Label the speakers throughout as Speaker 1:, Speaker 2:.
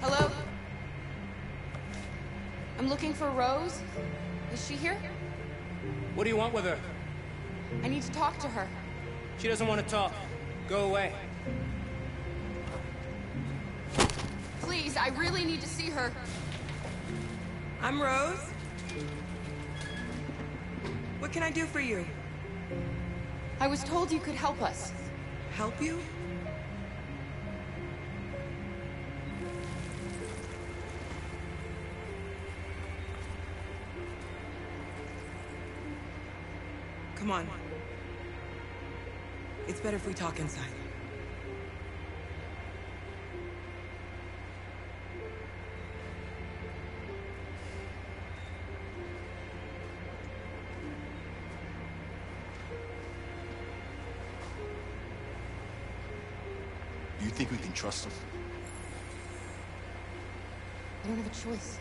Speaker 1: Hello? I'm looking for Rose. Is she here?
Speaker 2: What do you want with her?
Speaker 1: I need to talk to her.
Speaker 2: She doesn't want to talk. Go away.
Speaker 1: Please, I really need to see her.
Speaker 3: I'm Rose. What can I do for you?
Speaker 1: I was told you could help us.
Speaker 3: Help you? Come on. It's better if we talk inside.
Speaker 4: Do you think we can trust him?
Speaker 1: I don't have a choice.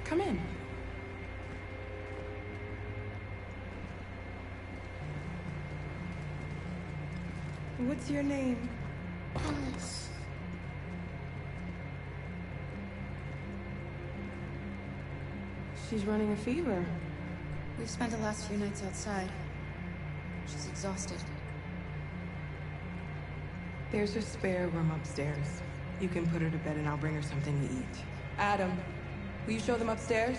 Speaker 1: Come in.
Speaker 3: What's your name?
Speaker 1: Alice.
Speaker 3: She's running a fever.
Speaker 1: We've spent the last few nights outside. She's exhausted.
Speaker 3: There's a spare room upstairs. You can put her to bed and I'll bring her something to eat. Adam, will you show them upstairs?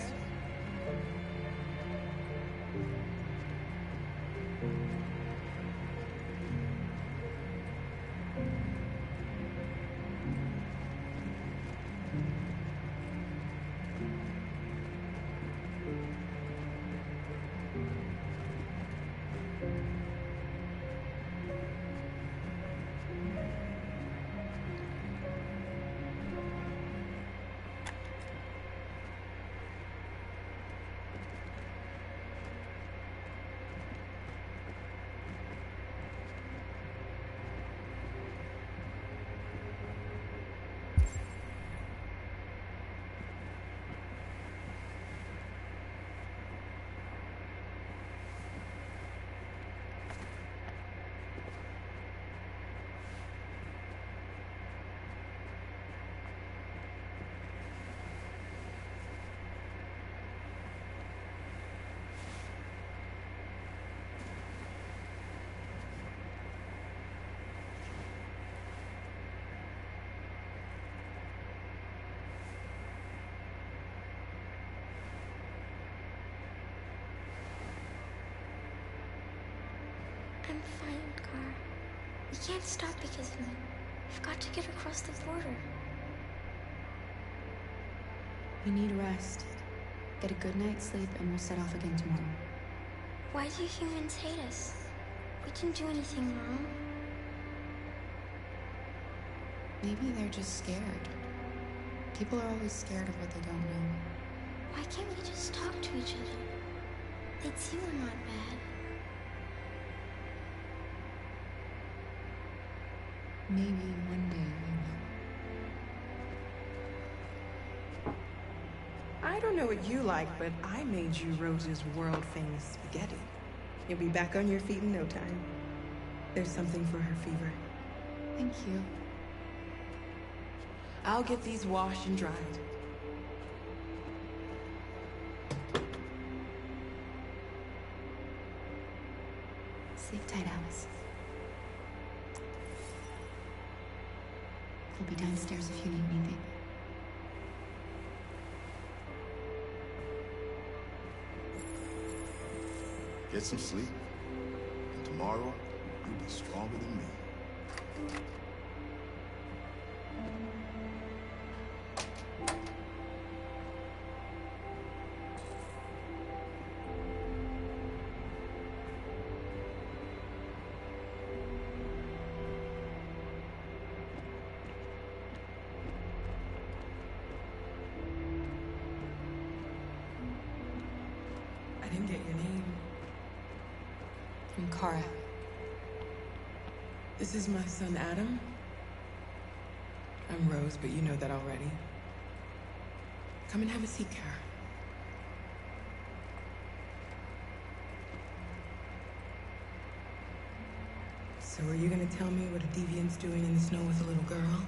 Speaker 5: I'm fine, Gar. We can't stop because of them. We've got to get across the border.
Speaker 1: We need rest. Get a good night's sleep and we'll set off again tomorrow.
Speaker 5: Why do humans hate us? We didn't do anything wrong.
Speaker 1: Maybe they're just scared. People are always scared of what they don't know.
Speaker 5: Why can't we just talk to each other? They'd see we're not bad.
Speaker 1: Maybe one day we will.
Speaker 3: I don't know what you like, but I made you Rose's world-famous spaghetti. You'll be back on your feet in no time. There's something for her fever.
Speaker 1: Thank you.
Speaker 3: I'll get these washed and dried.
Speaker 1: Sleep tight, Alice. We'll be downstairs if you need anything.
Speaker 4: Get some sleep, and tomorrow you'll be stronger than me.
Speaker 3: I didn't get your name.
Speaker 1: I'm Kara.
Speaker 3: This is my son, Adam. I'm Rose, but you know that already. Come and have a seat, Kara. So are you gonna tell me what a deviant's doing in the snow with a little girl?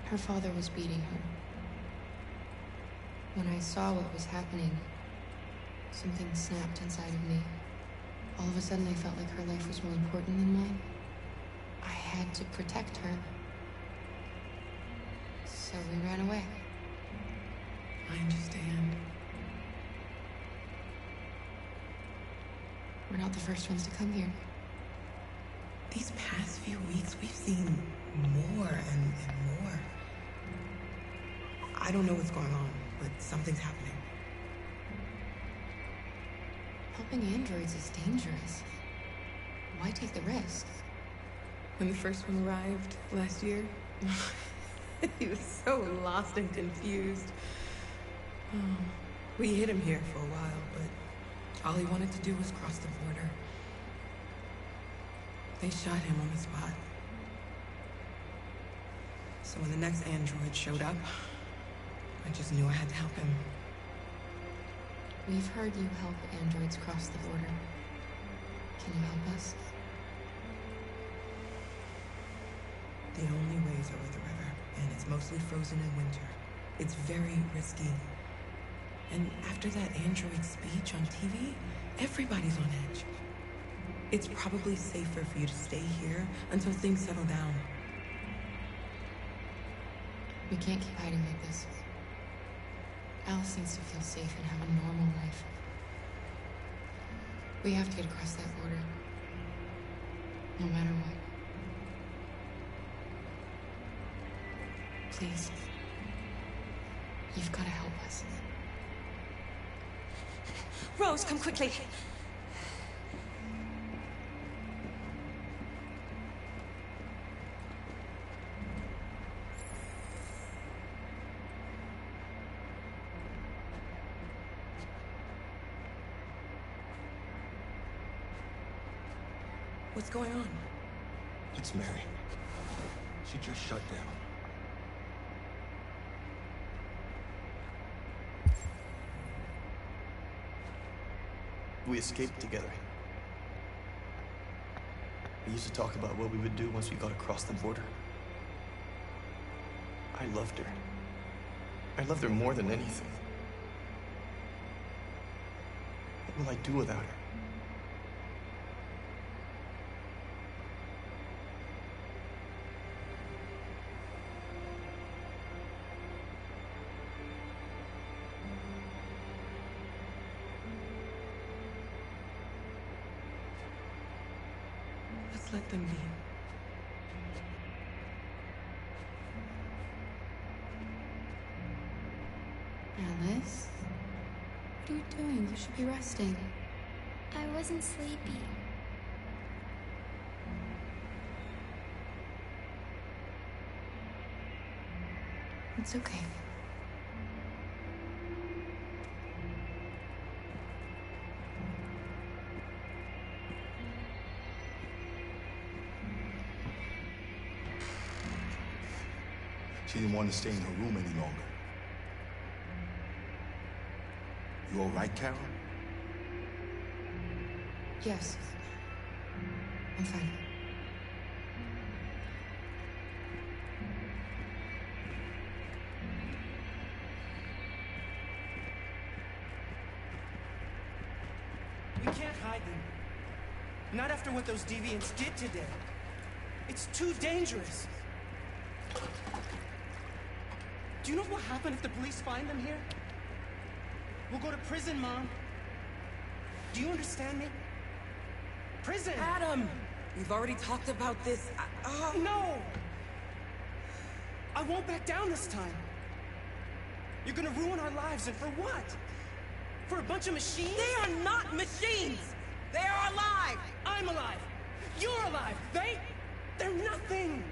Speaker 1: Her father was beating her. When I saw what was happening, something snapped inside of me. All of a sudden, I felt like her life was more important than mine. I had to protect her. So we ran away.
Speaker 3: I understand.
Speaker 1: We're not the first ones to come here.
Speaker 3: These past few weeks, we've seen more and more. I don't know what's going on, but something's happening.
Speaker 1: Helping androids is dangerous. Why take the risk?
Speaker 3: When the first one arrived last year, he was so lost and confused. We hid him here for a while, but all he wanted to do was cross the border. They shot him on the spot. So when the next android showed up, I just knew I had to help him.
Speaker 1: We've heard you help androids cross the border. Can you help us?
Speaker 3: The only ways over the river, and it's mostly frozen in winter. It's very risky. And after that android speech on TV, everybody's on edge. It's probably safer for you to stay here until things settle down.
Speaker 1: We can't keep hiding like this. Alice needs to feel safe and have a normal life. We have to get across that border. No matter what. Please. You've got to help us.
Speaker 6: Rose, come quickly.
Speaker 3: What's going on?
Speaker 4: It's Mary. She just shut down. We escaped together. We used to talk about what we would do once we got across the border. I loved her. I loved her more than anything. What will I do without her?
Speaker 3: Let's let them be.
Speaker 1: Alice? What are you doing? You should be resting.
Speaker 5: I wasn't sleepy.
Speaker 1: It's okay.
Speaker 4: She didn't want to stay in her room any longer. You all right, Carol?
Speaker 1: Yes. I'm fine.
Speaker 2: Not after what those deviants did today. It's too dangerous. Do you know what will happen if the police find them here? We'll go to prison, Mom. Do you understand me? Prison!
Speaker 3: Adam! We've already talked about this.
Speaker 2: No! I won't back down this time. You're gonna ruin our lives, and for what? For a bunch of machines?
Speaker 3: They are not machines! They are alive!
Speaker 2: I'm alive! You're alive! They're nothing!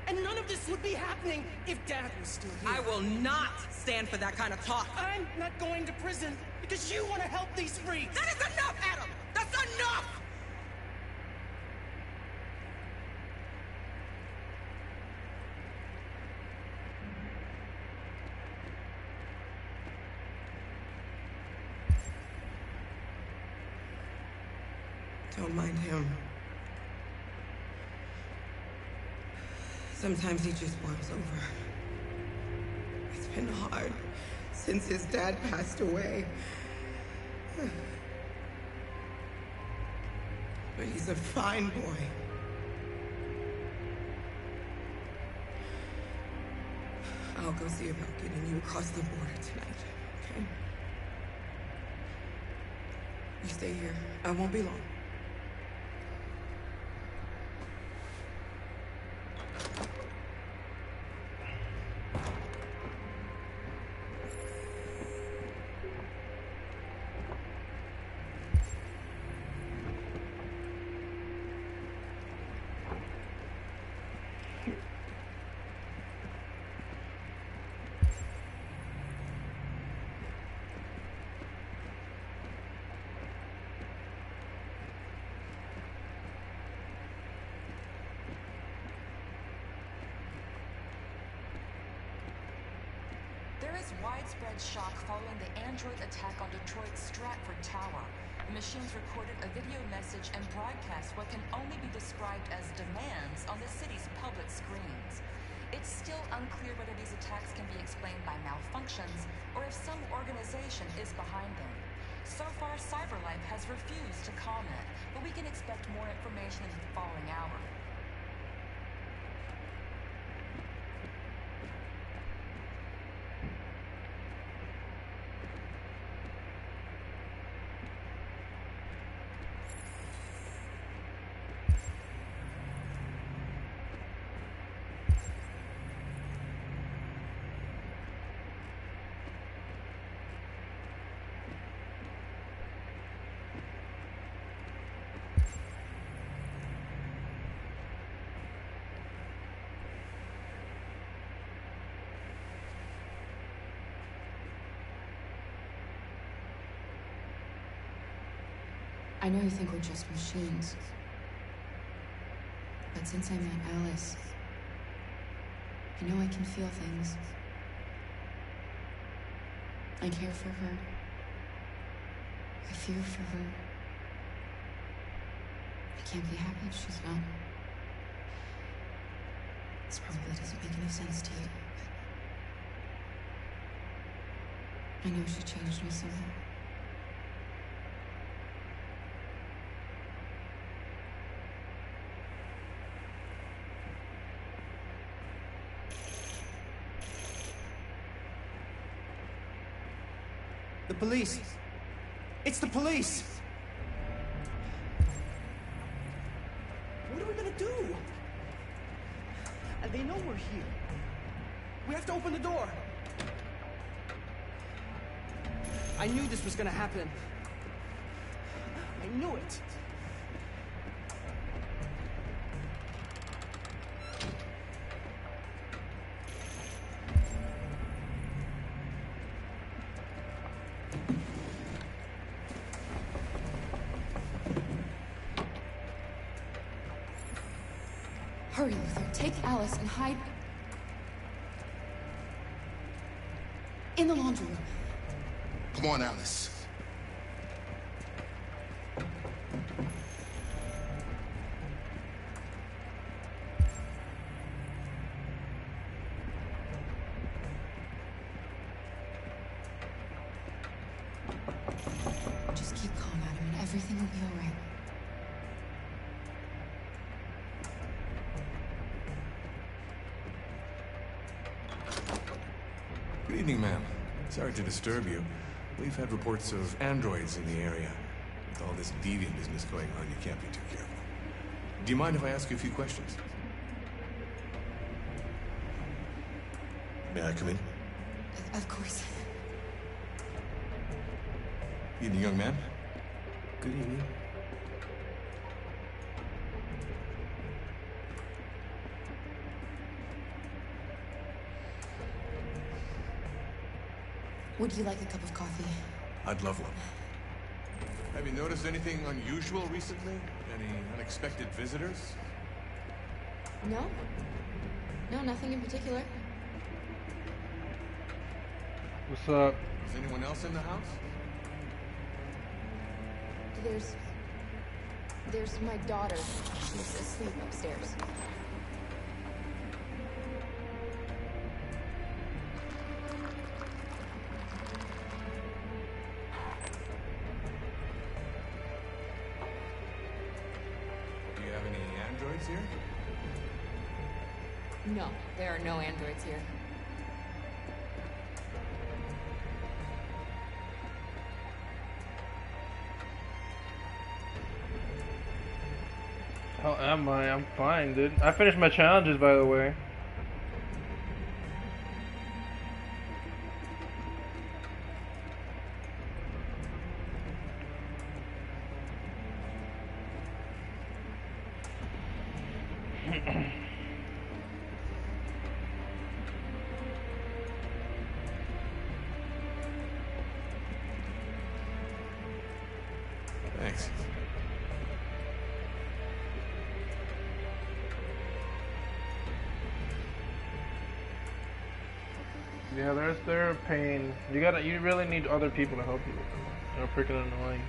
Speaker 2: And none of this would be happening if Dad was still here.
Speaker 3: I will not stand for that kind of talk.
Speaker 2: I'm not going to prison because you want to help these freaks!
Speaker 3: That is enough, Adam! That's enough! Don't mind him. Sometimes he just boils over. It's been hard since his dad passed away. But he's a fine boy. I'll go see about getting you across the border tonight, okay? You stay here. I won't be long.
Speaker 7: There is widespread shock following the android attack on Detroit's Stratford Tower. The machines recorded a video message and broadcast what can only be described as demands on the city's public screens. It's still unclear whether these attacks can be explained by malfunctions or if some organization is behind them. So far, CyberLife has refused to comment, but we can expect more information in the following hour.
Speaker 1: I know you think we're just machines. But since I met Alice, I know I can feel things. I care for her. I fear for her. I can't be happy if she's not. This probably doesn't make any sense to you, but I know she changed me somehow.
Speaker 2: The police! It's the police! What are we gonna do? And they know we're here. We have to open the door. I knew this was gonna happen. I knew it.
Speaker 1: Hurry, Luther. Take Alice and hide in the laundry room.
Speaker 4: Come on, Alice.
Speaker 1: Just keep calm, Adam, and everything will be be all right.
Speaker 8: Good evening, ma'am. Sorry to disturb you. We've had reports of androids in the area. With all this deviant business going on, you can't be too careful. Do you mind if I ask you a few questions? May I come in?
Speaker 1: Of course.
Speaker 8: Evening, young man.
Speaker 2: Good evening.
Speaker 1: Would you like a cup of coffee?
Speaker 8: I'd love one. Have you noticed anything unusual recently? Any unexpected visitors?
Speaker 1: No? No, nothing in particular.
Speaker 9: What's up?
Speaker 8: Is anyone else in the house?
Speaker 1: There's my daughter. She's asleep upstairs.
Speaker 8: Do you have any androids here?
Speaker 1: No, there are no androids here.
Speaker 9: How am I? I'm fine, dude. I finished my challenges, by the way.
Speaker 8: Thanks.
Speaker 9: Yeah, they're a pain. You really need other people to help you. They're freaking annoying.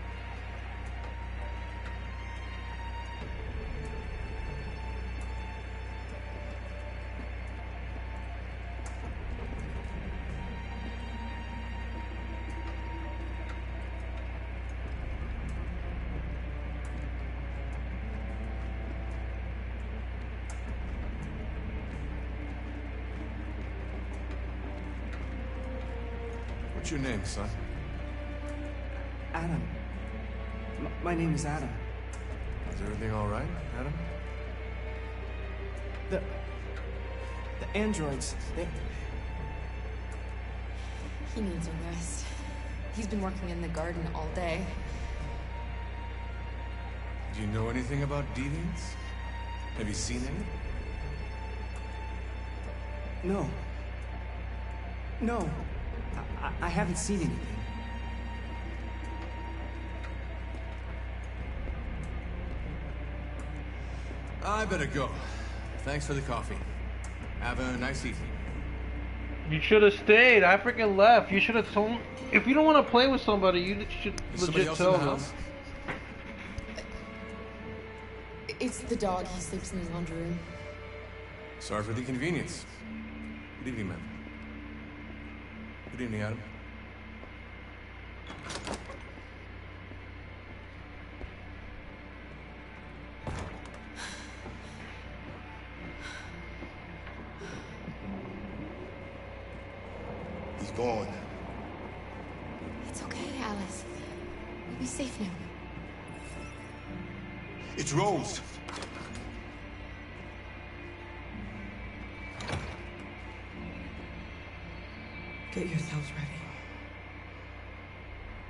Speaker 8: What's your name, son?
Speaker 2: Adam. My name is Adam.
Speaker 8: Is everything all right, Adam?
Speaker 2: The androids,
Speaker 1: He needs a rest. He's been working in the garden all day.
Speaker 8: Do you know anything about deviants? Have you seen any?
Speaker 2: No. No. I haven't seen anything.
Speaker 8: I better go. Thanks for the coffee. Have a nice evening.
Speaker 9: You should have stayed. I freaking left. You should have told me. If you don't want to play with somebody, you should
Speaker 8: Is somebody
Speaker 9: legit
Speaker 8: else
Speaker 9: tell
Speaker 8: in the
Speaker 9: them.
Speaker 8: house?
Speaker 1: It's the dog. He sleeps in the laundry room.
Speaker 8: Sorry for the inconvenience. Good evening, ma'am. Good evening, Adam.
Speaker 4: He's gone.
Speaker 1: It's okay, Alice. We'll be safe now.
Speaker 4: It's Rose.
Speaker 3: Get yourselves ready.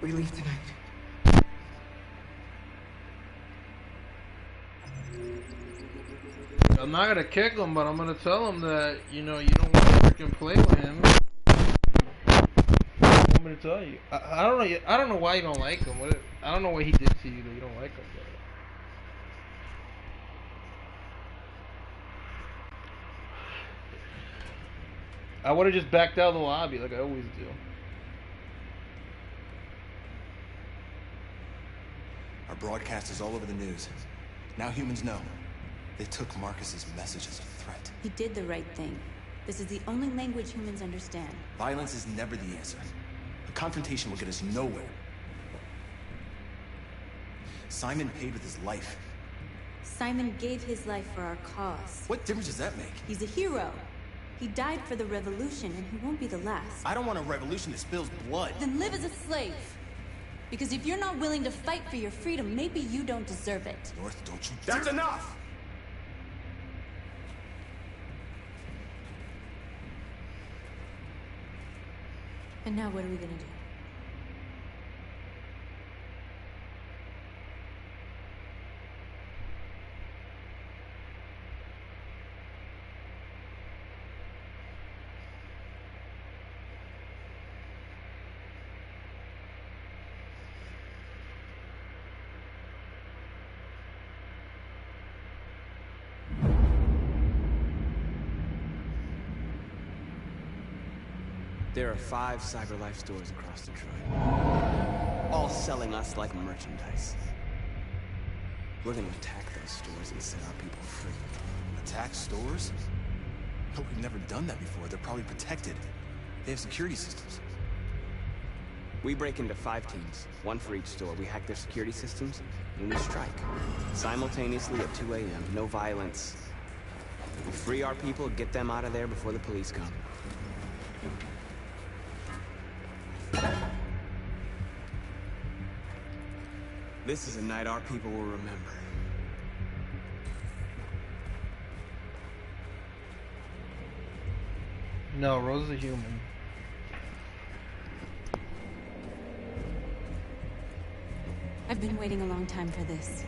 Speaker 3: We leave tonight.
Speaker 9: I'm not gonna kick him, but I'm gonna tell him that, you know, you don't want to freaking play with him. What do you want me to tell you? I don't know. I don't know why you don't like him. I don't know what he did to you that you don't like him. I would have just backed out of the lobby like I always do.
Speaker 10: Our broadcast is all over the news. Now humans know. They took Marcus's message as a threat.
Speaker 11: He did the right thing. This is the only language humans understand.
Speaker 10: Violence is never the answer. A confrontation will get us nowhere. Simon paid with his life.
Speaker 11: Simon gave his life for our cause.
Speaker 10: What difference does that make?
Speaker 11: He's a hero. He died for the revolution, and he won't be the last.
Speaker 10: I don't want a revolution that spills blood.
Speaker 11: Then live as a slave. Because if you're not willing to fight for your freedom, maybe you don't deserve it.
Speaker 10: North, don't you...
Speaker 4: That's enough!
Speaker 11: And now what are we gonna do?
Speaker 12: There are 5 CyberLife stores across Detroit, all selling us like merchandise. We're gonna attack those stores and set our people free.
Speaker 10: Attack stores? But we've never done that before. They're probably protected. They have security systems.
Speaker 12: We break into 5 teams, 1 for each store. We hack their security systems, and we strike. Simultaneously at 2 a.m., no violence. We free our people, get them out of there before the police come. This is a night our people will remember.
Speaker 9: No, Rose is a human.
Speaker 11: I've been waiting a long time for this.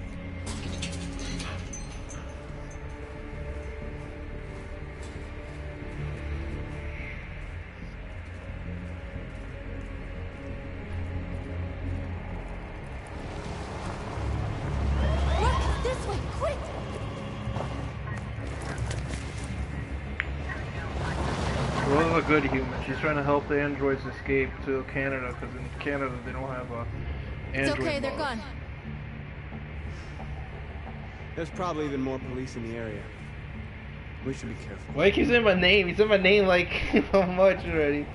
Speaker 9: Rose is a good human. She's trying to help the androids escape to Canada, because in Canada they don't have a android.
Speaker 11: It's okay, they're gone.
Speaker 12: There's probably even more police in the area. We should be careful.
Speaker 9: Why he keeps saying my name? He said my name like so much already.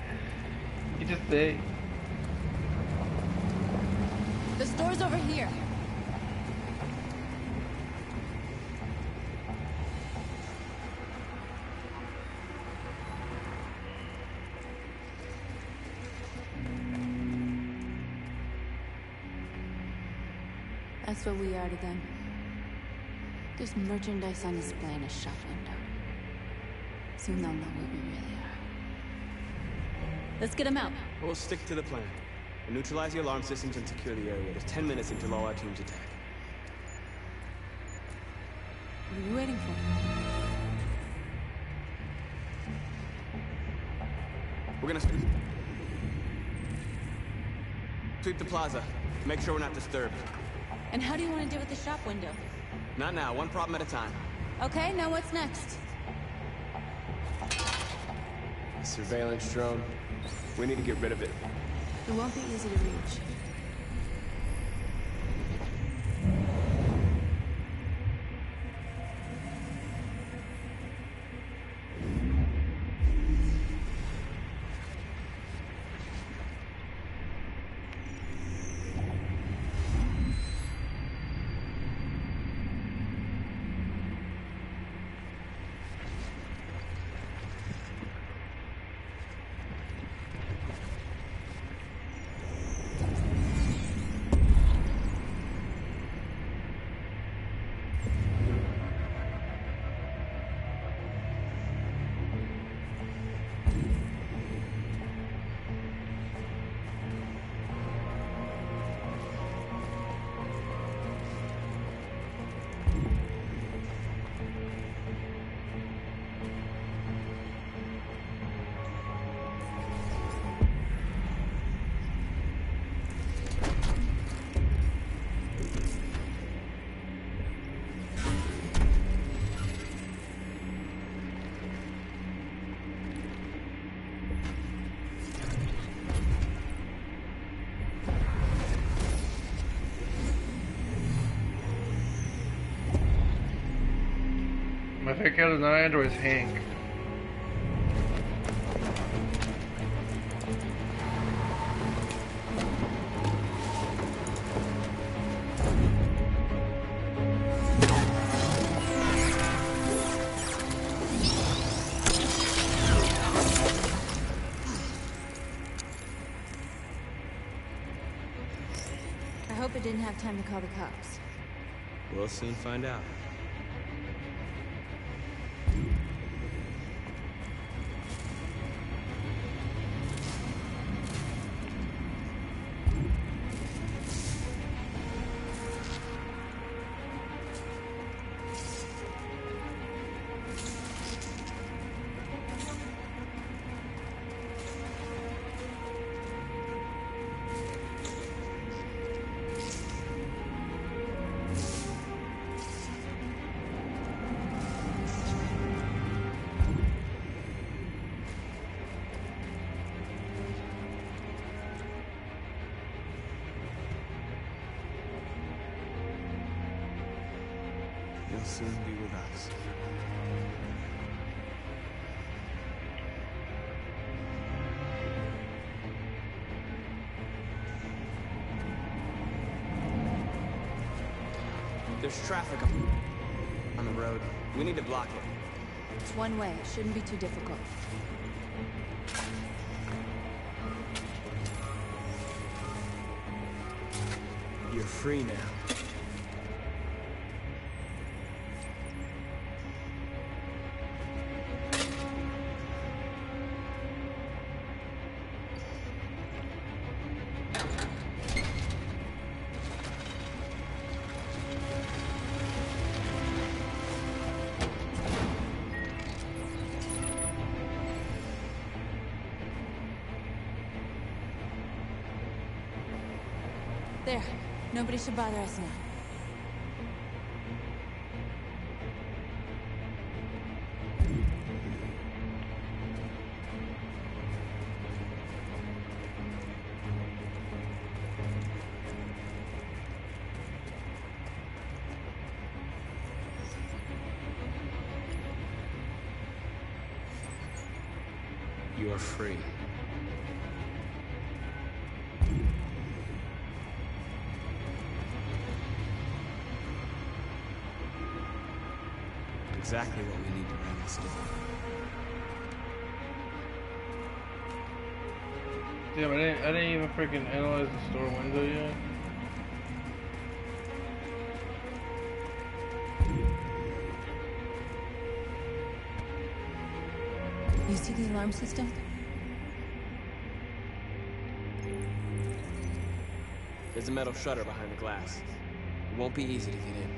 Speaker 9: You just say.
Speaker 11: The store's over here. That's what we are to them. There's merchandise on display in a shop window. Soon they'll know what we really are. Let's get them out.
Speaker 12: We'll stick to the plan. We'll neutralize the alarm systems and secure the area. There's 10 minutes until all our teams attack.
Speaker 11: What are you waiting for?
Speaker 12: We're gonna sweep the plaza. Make sure we're not disturbed.
Speaker 11: And how do you want to deal with the shop window?
Speaker 12: Not now, 1 problem at a time.
Speaker 11: Okay, now what's next?
Speaker 12: A surveillance drone. We need to get rid of it.
Speaker 11: It won't be easy to reach.
Speaker 9: My favorite character is not Android, it's Hank.
Speaker 11: didn't have time to call the cops.
Speaker 12: We'll soon find out. You'll soon be with us. There's traffic on the road. We need to block it.
Speaker 11: It's one way. Shouldn't be too difficult.
Speaker 12: You're free now.
Speaker 11: There. Nobody should bother us now.
Speaker 12: You are free. Exactly what we need to ram this door.
Speaker 9: Damn, I didn't even freaking analyze the store window yet.
Speaker 11: You see the alarm system?
Speaker 12: There's a metal shutter behind the glass. It won't be easy to get in.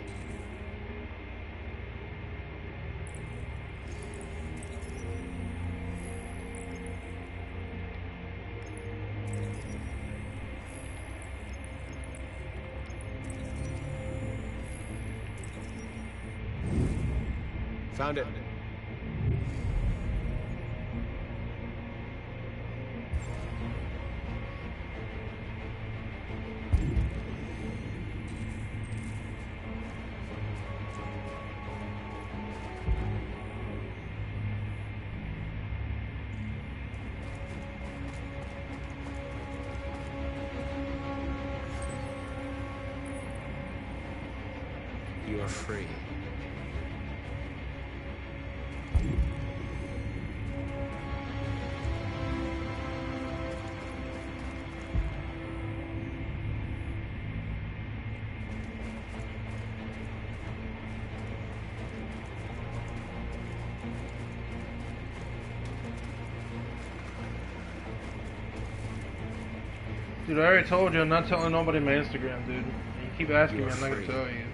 Speaker 12: Found it. You are free.
Speaker 9: Dude, I already told you I'm not telling nobody my Instagram, dude. You keep asking me, I'm not gonna tell you.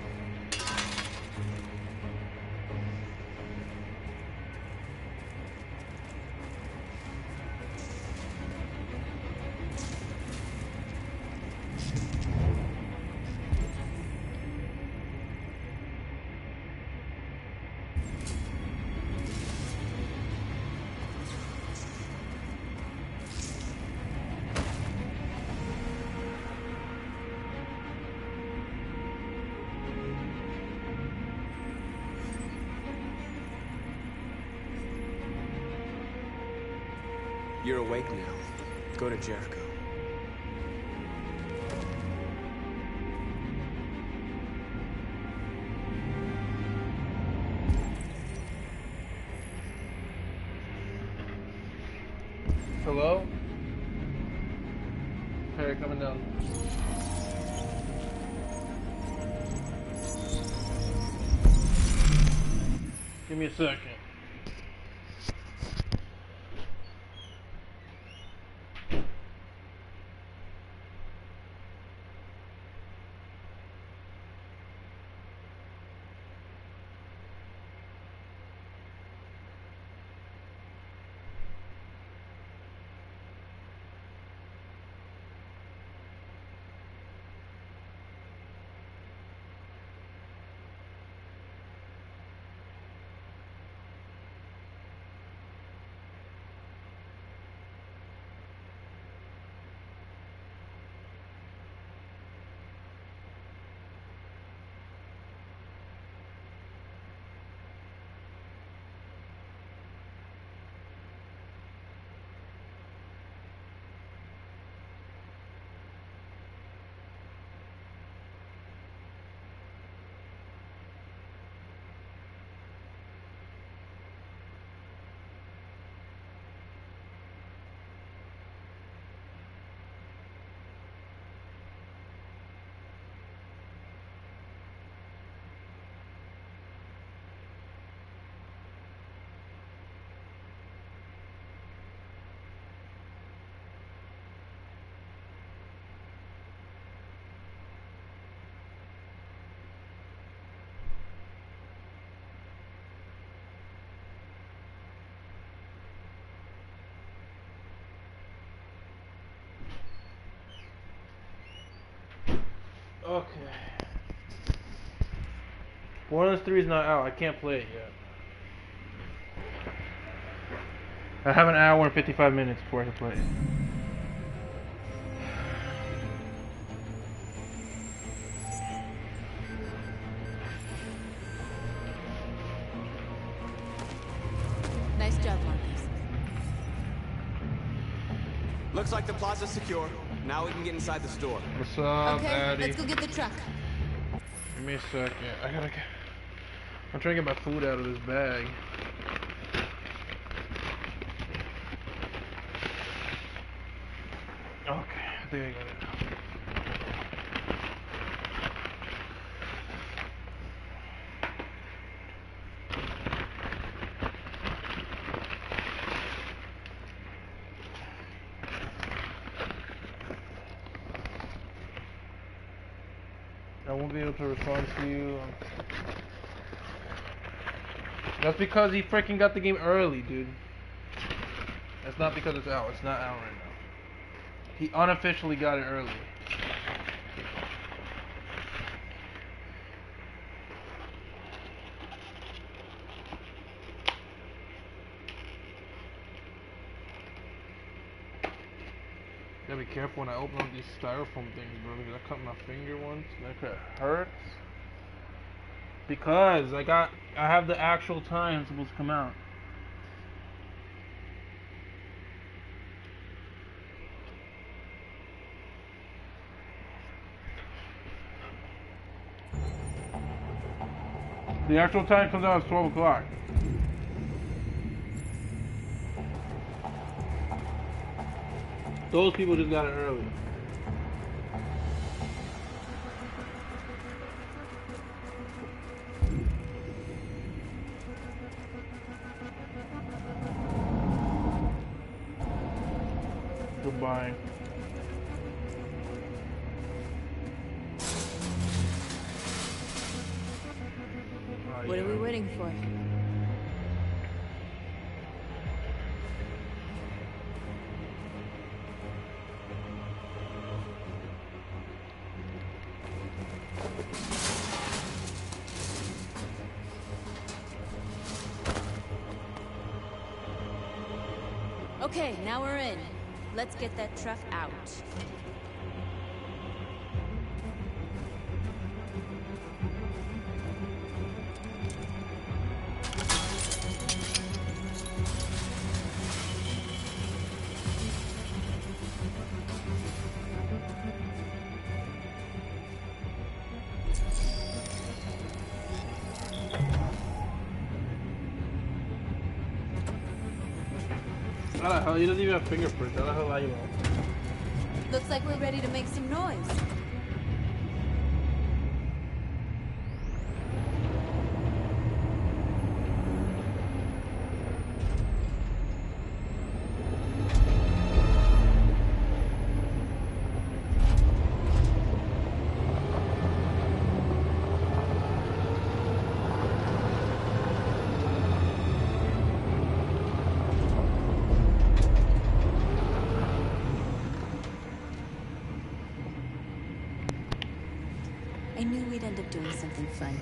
Speaker 12: You're awake now. Go to Jericho.
Speaker 9: Hello? Hey, coming down. Give me a second. Okay. Borderlands 3 is not out. I can't play it yet. I have an hour and 55 minutes before I can play it.
Speaker 11: Nice job, Marcus.
Speaker 12: Looks like the plaza's secure. Now we can get inside the store.
Speaker 9: What's up,
Speaker 11: Okay,
Speaker 9: Addy?
Speaker 11: let's go get the truck.
Speaker 9: Give me a second. I'm trying to get my food out of this bag. Okay, I think I got it. I won't be able to respond to you. That's because he freaking got the game early, dude. That's not because it's out. It's not out right now. He unofficially got it early. Gotta be careful when I open up these styrofoam things, bro, because I cut my finger once and that could hurt. Because I have the actual time it's supposed to come out. The actual time comes out at 12 o'clock. Those people just got it early. Goodbye.
Speaker 11: What are we waiting for? Okay, now we're in. Let's get that truck out.
Speaker 9: How the hell? He doesn't even have fingerprints. How the hell are you all?
Speaker 11: Looks like we're ready to make some noise. like doing something fun.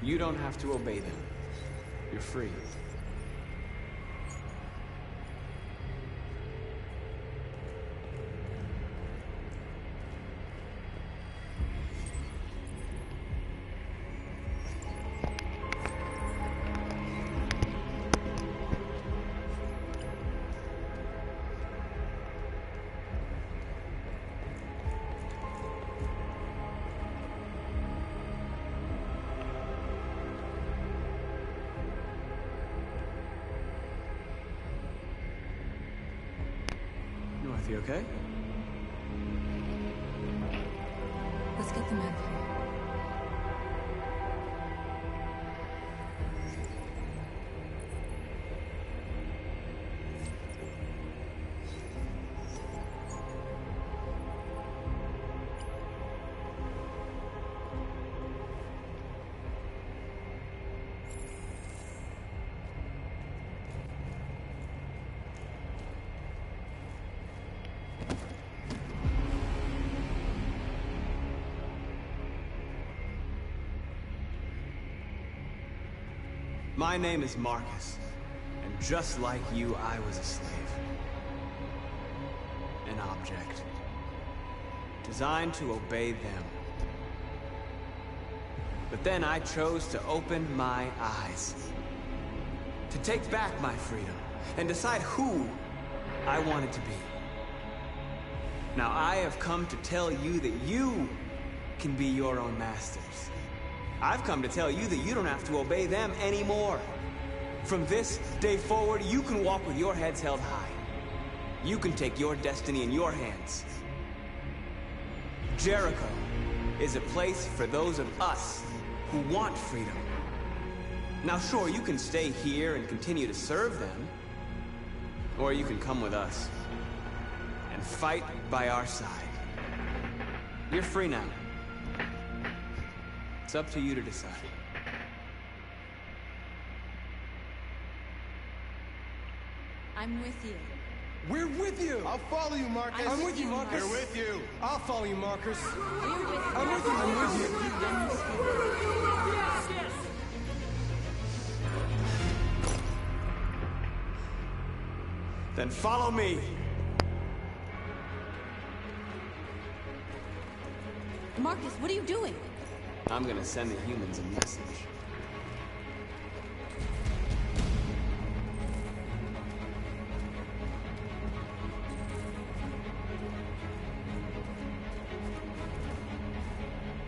Speaker 12: You don't have to obey them. You're free. You okay?
Speaker 11: Let's get the map here.
Speaker 12: My name is Marcus, and just like you, I was a slave. An object. Designed to obey them. But then I chose to open my eyes. To take back my freedom, and decide who I wanted to be. Now I have come to tell you that you can be your own masters. I've come to tell you that you don't have to obey them anymore. From this day forward, you can walk with your heads held high. You can take your destiny in your hands. Jericho is a place for those of us who want freedom. Now sure, you can stay here and continue to serve them, or you can come with us and fight by our side. You're free now. It's up to you to decide.
Speaker 11: I'm with you.
Speaker 2: We're with you!
Speaker 4: I'll follow you, Marcus.
Speaker 2: I'm with you, Marcus.
Speaker 4: We're with you.
Speaker 2: I'll follow you, Marcus.
Speaker 11: We're with you.
Speaker 2: I'm with you, I'm with you.
Speaker 11: Yes.
Speaker 12: Then follow me.
Speaker 11: Marcus, what are you doing?
Speaker 12: I'm gonna send the humans a message.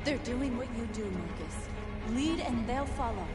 Speaker 11: They're doing what you do, Marcus. Lead and they'll follow.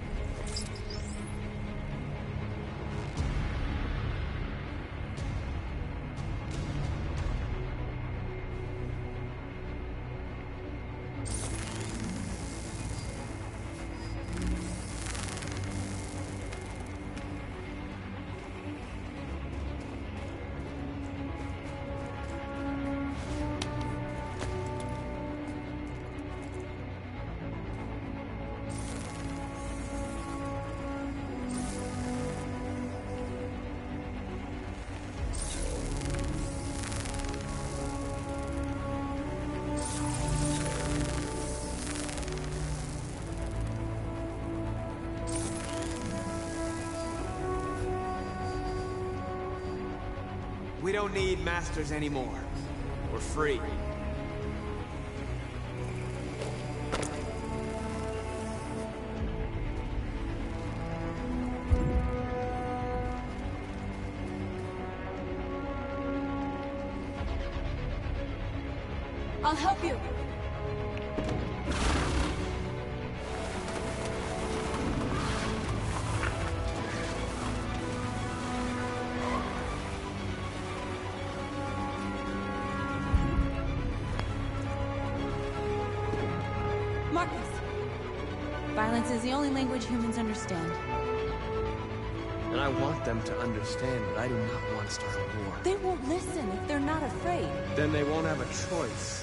Speaker 12: We don't need masters anymore. We're free.
Speaker 11: I'll help you. Violence is the only language humans understand.
Speaker 12: And I want them to understand, but I do not want to start a war.
Speaker 11: They won't listen if they're not afraid.
Speaker 12: Then they won't have a choice.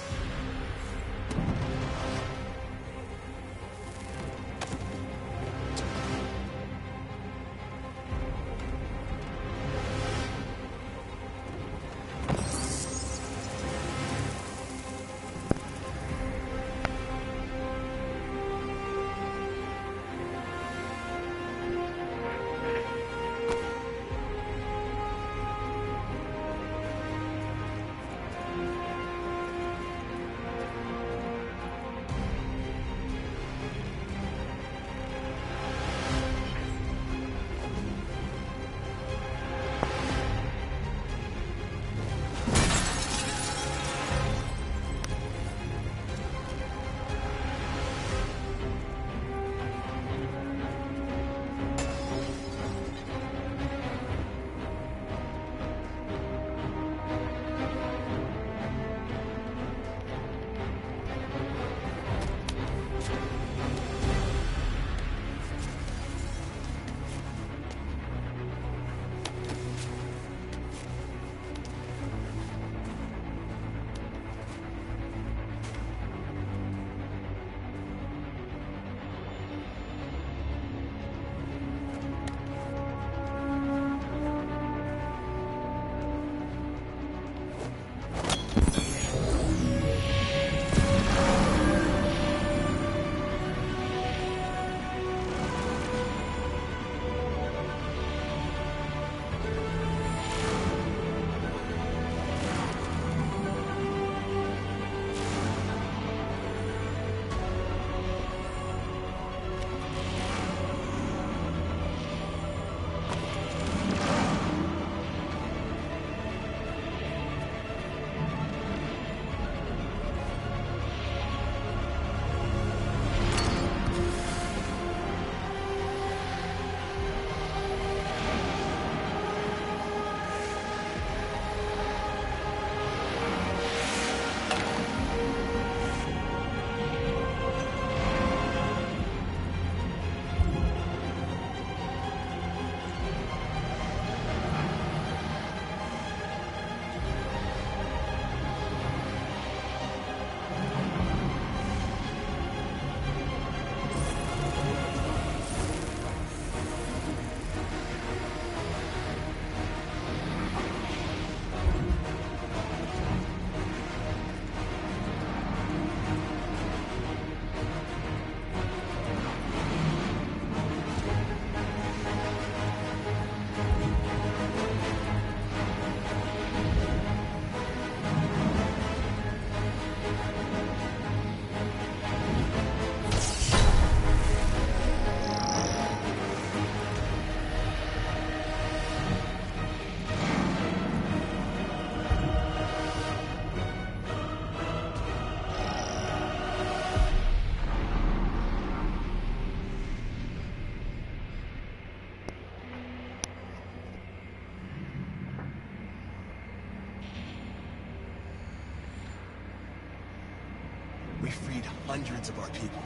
Speaker 10: We freed hundreds of our people.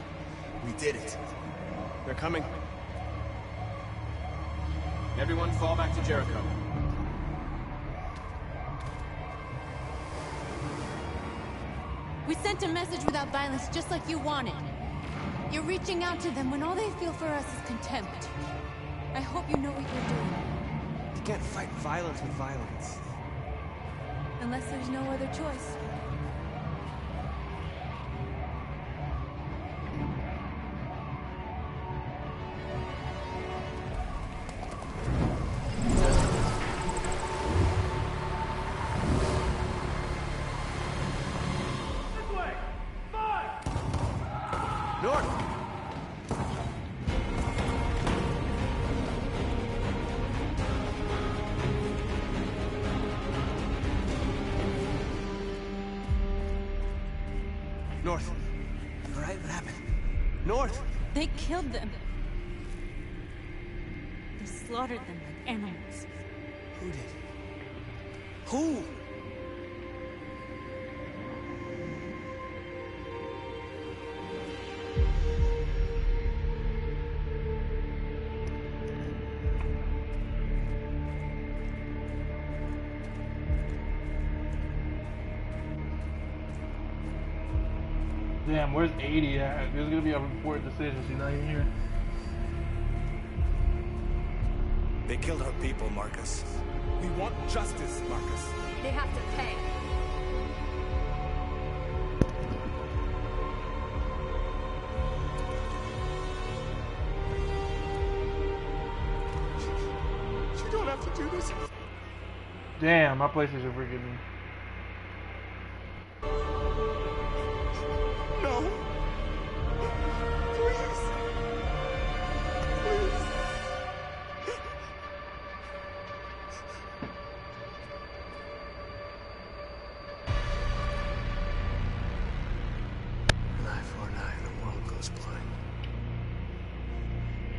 Speaker 10: We did it.
Speaker 12: They're coming. Everyone fall back to Jericho.
Speaker 11: We sent a message without violence, just like you wanted. You're reaching out to them when all they feel for us is contempt. I hope you know what you're doing.
Speaker 12: You can't fight violence with violence.
Speaker 11: Unless there's no other choice.
Speaker 12: North. All right, what happened? North!
Speaker 11: They killed them. They slaughtered them like animals.
Speaker 12: Who did? Who?
Speaker 9: Damn, where's 80 at? There's gonna be a important decision. She's not even here.
Speaker 10: They killed our people, Marcus.
Speaker 2: We want justice, Marcus.
Speaker 6: They have to pay.
Speaker 2: You don't have to do this.
Speaker 9: Damn, my PlayStation forgive me.
Speaker 2: No. Please. Please.
Speaker 10: An eye for an eye, and the world goes blind.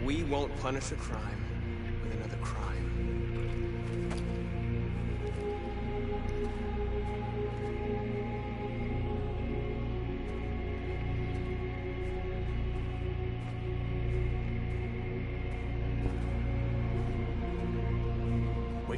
Speaker 10: We won't punish a crime with another crime.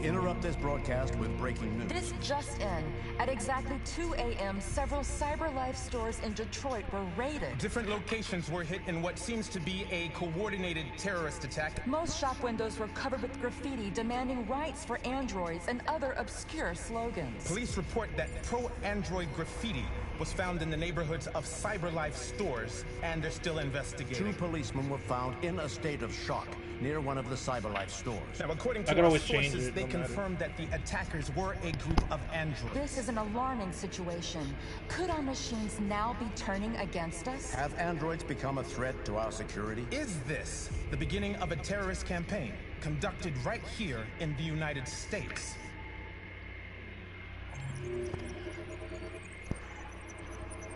Speaker 13: Interrupt this broadcast with breaking news.
Speaker 7: This just in. At exactly 2 a.m., several CyberLife stores in Detroit were raided.
Speaker 2: Different locations were hit in what seems to be a coordinated terrorist attack.
Speaker 7: Most shop windows were covered with graffiti demanding rights for androids and other obscure slogans.
Speaker 2: Police report that pro-android graffiti was found in the neighborhoods of CyberLife stores, and they're still investigating.
Speaker 13: 2 policemen were found in a state of shock near one of the CyberLife stores.
Speaker 2: Now, according to our sources, they confirmed that the attackers were a group of androids.
Speaker 7: This is an alarming situation. Could our machines now be turning against us?
Speaker 13: Have androids become a threat to our security?
Speaker 2: Is this the beginning of a terrorist campaign conducted right here in the United States?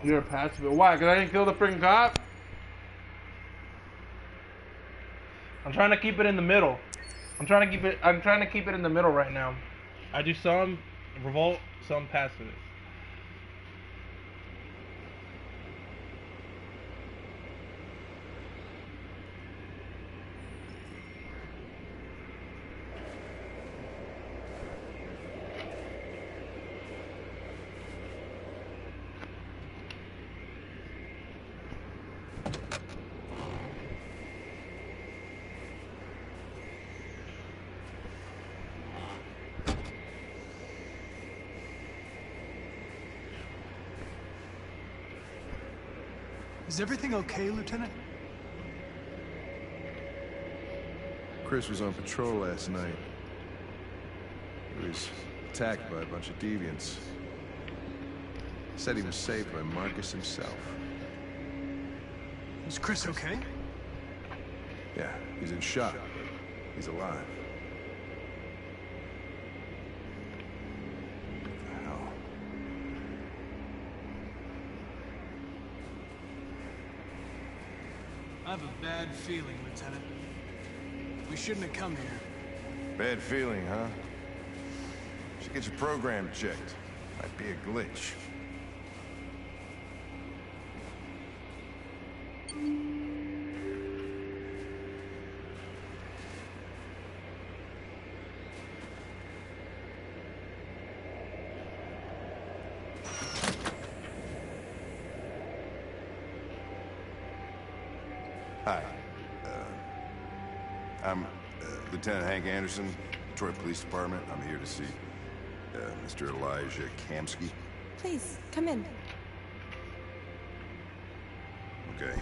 Speaker 9: You're a passive. Why? Because I didn't kill the freaking cop? I'm trying to keep it in the middle. I'm trying to keep it in the middle right now. I do some revolt, some pacifist.
Speaker 14: Is everything okay, Lieutenant?
Speaker 4: Chris was on patrol last night. He was attacked by a bunch of deviants. Said he was saved by Marcus himself.
Speaker 14: Is Chris okay?
Speaker 4: Yeah, he's in shock, but he's alive. What the hell?
Speaker 14: I have a bad feeling, Lieutenant. We shouldn't have come here.
Speaker 4: Bad feeling, huh? Should get your program checked. Might be a glitch. Hi. I'm Lieutenant Hank Anderson, Detroit Police Department. I'm here to see Mr. Elijah Kamsky.
Speaker 15: Please, come in.
Speaker 4: Okay.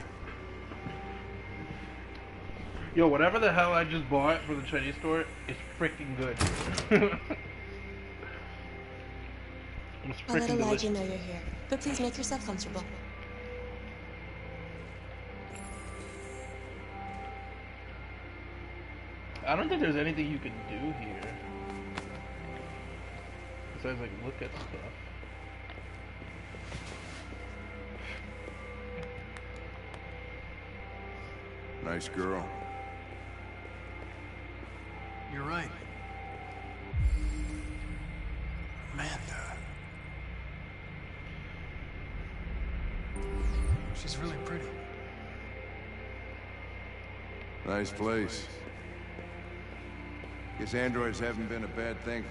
Speaker 9: Yo, whatever the hell I just bought from the Chinese store is freaking good. It's
Speaker 15: I'll let
Speaker 9: freaking
Speaker 15: Elijah
Speaker 9: delicious.
Speaker 15: know you're here, but please make yourself comfortable.
Speaker 9: I don't think there's anything you can do here. Besides, like, look at stuff.
Speaker 4: Nice girl.
Speaker 14: You're right. Amanda. She's really pretty.
Speaker 4: Nice place. Guess androids haven't been a bad thing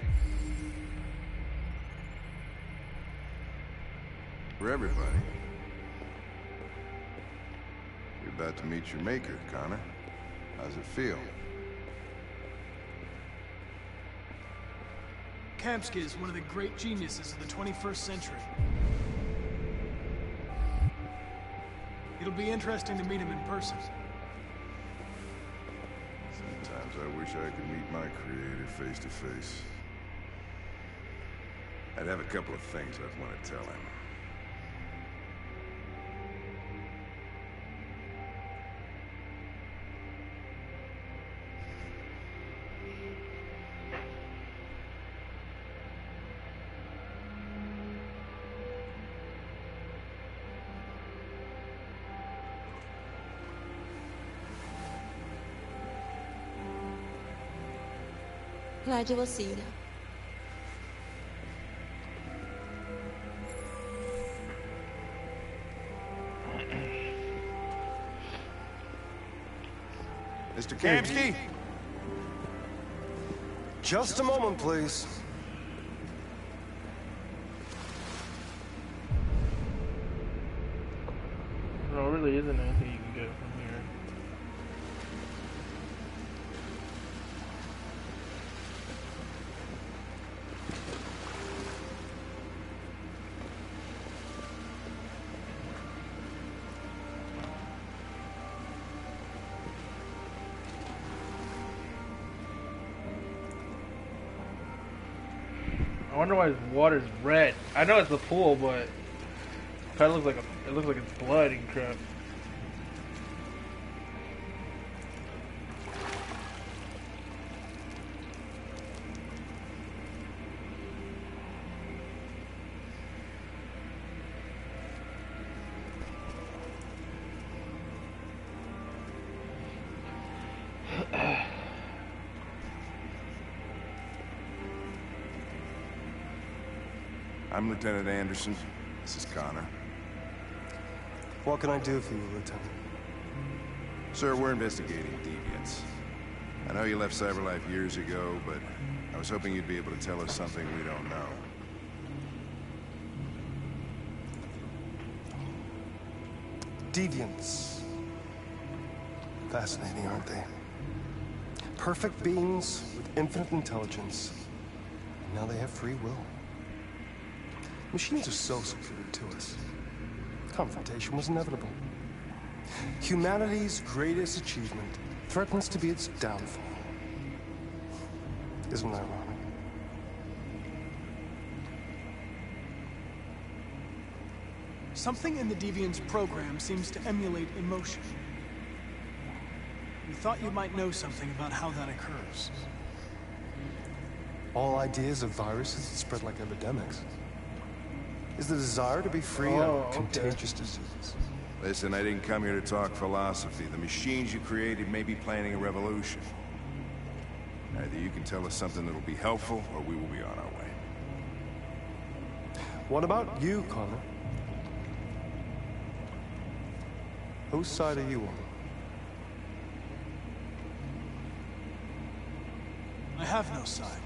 Speaker 4: for everybody. about to meet your maker, Connor. How's it feel?
Speaker 14: Kamsky is one of the great geniuses of the 21st century. It'll be interesting to meet him in person.
Speaker 4: Sometimes I wish I could meet my creator face to face. I'd have a couple of things I'd want to tell him.
Speaker 15: Elijah will see you now.
Speaker 16: Mr. Kamsky? Just a moment, please.
Speaker 9: No, really isn't anything you can get from here. I wonder why his water's red. I know it's the pool, but it kind of looks like it's blood and crap.
Speaker 4: I'm Lieutenant Anderson. This is Connor.
Speaker 16: What can I do for you, Lieutenant?
Speaker 4: Sir, we're investigating deviants. I know you left CyberLife years ago, but I was hoping you'd be able to tell us something we don't know.
Speaker 16: Deviants. Fascinating, aren't they? Perfect beings with infinite intelligence. And now they have free will. Machines are so superior to us. Confrontation was inevitable. Humanity's greatest achievement threatens to be its downfall. Isn't that ironic?
Speaker 14: Something in the Deviant's program seems to emulate emotion. We thought you might know something about how that occurs.
Speaker 16: All ideas of viruses that spread like epidemics is the desire to be free of contagious disease.
Speaker 4: Listen, I didn't come here to talk philosophy. The machines you created may be planning a revolution. Either you can tell us something that'll be helpful, or we will be on our way.
Speaker 16: What about you, Connor? Whose side are you on?
Speaker 14: I have no side.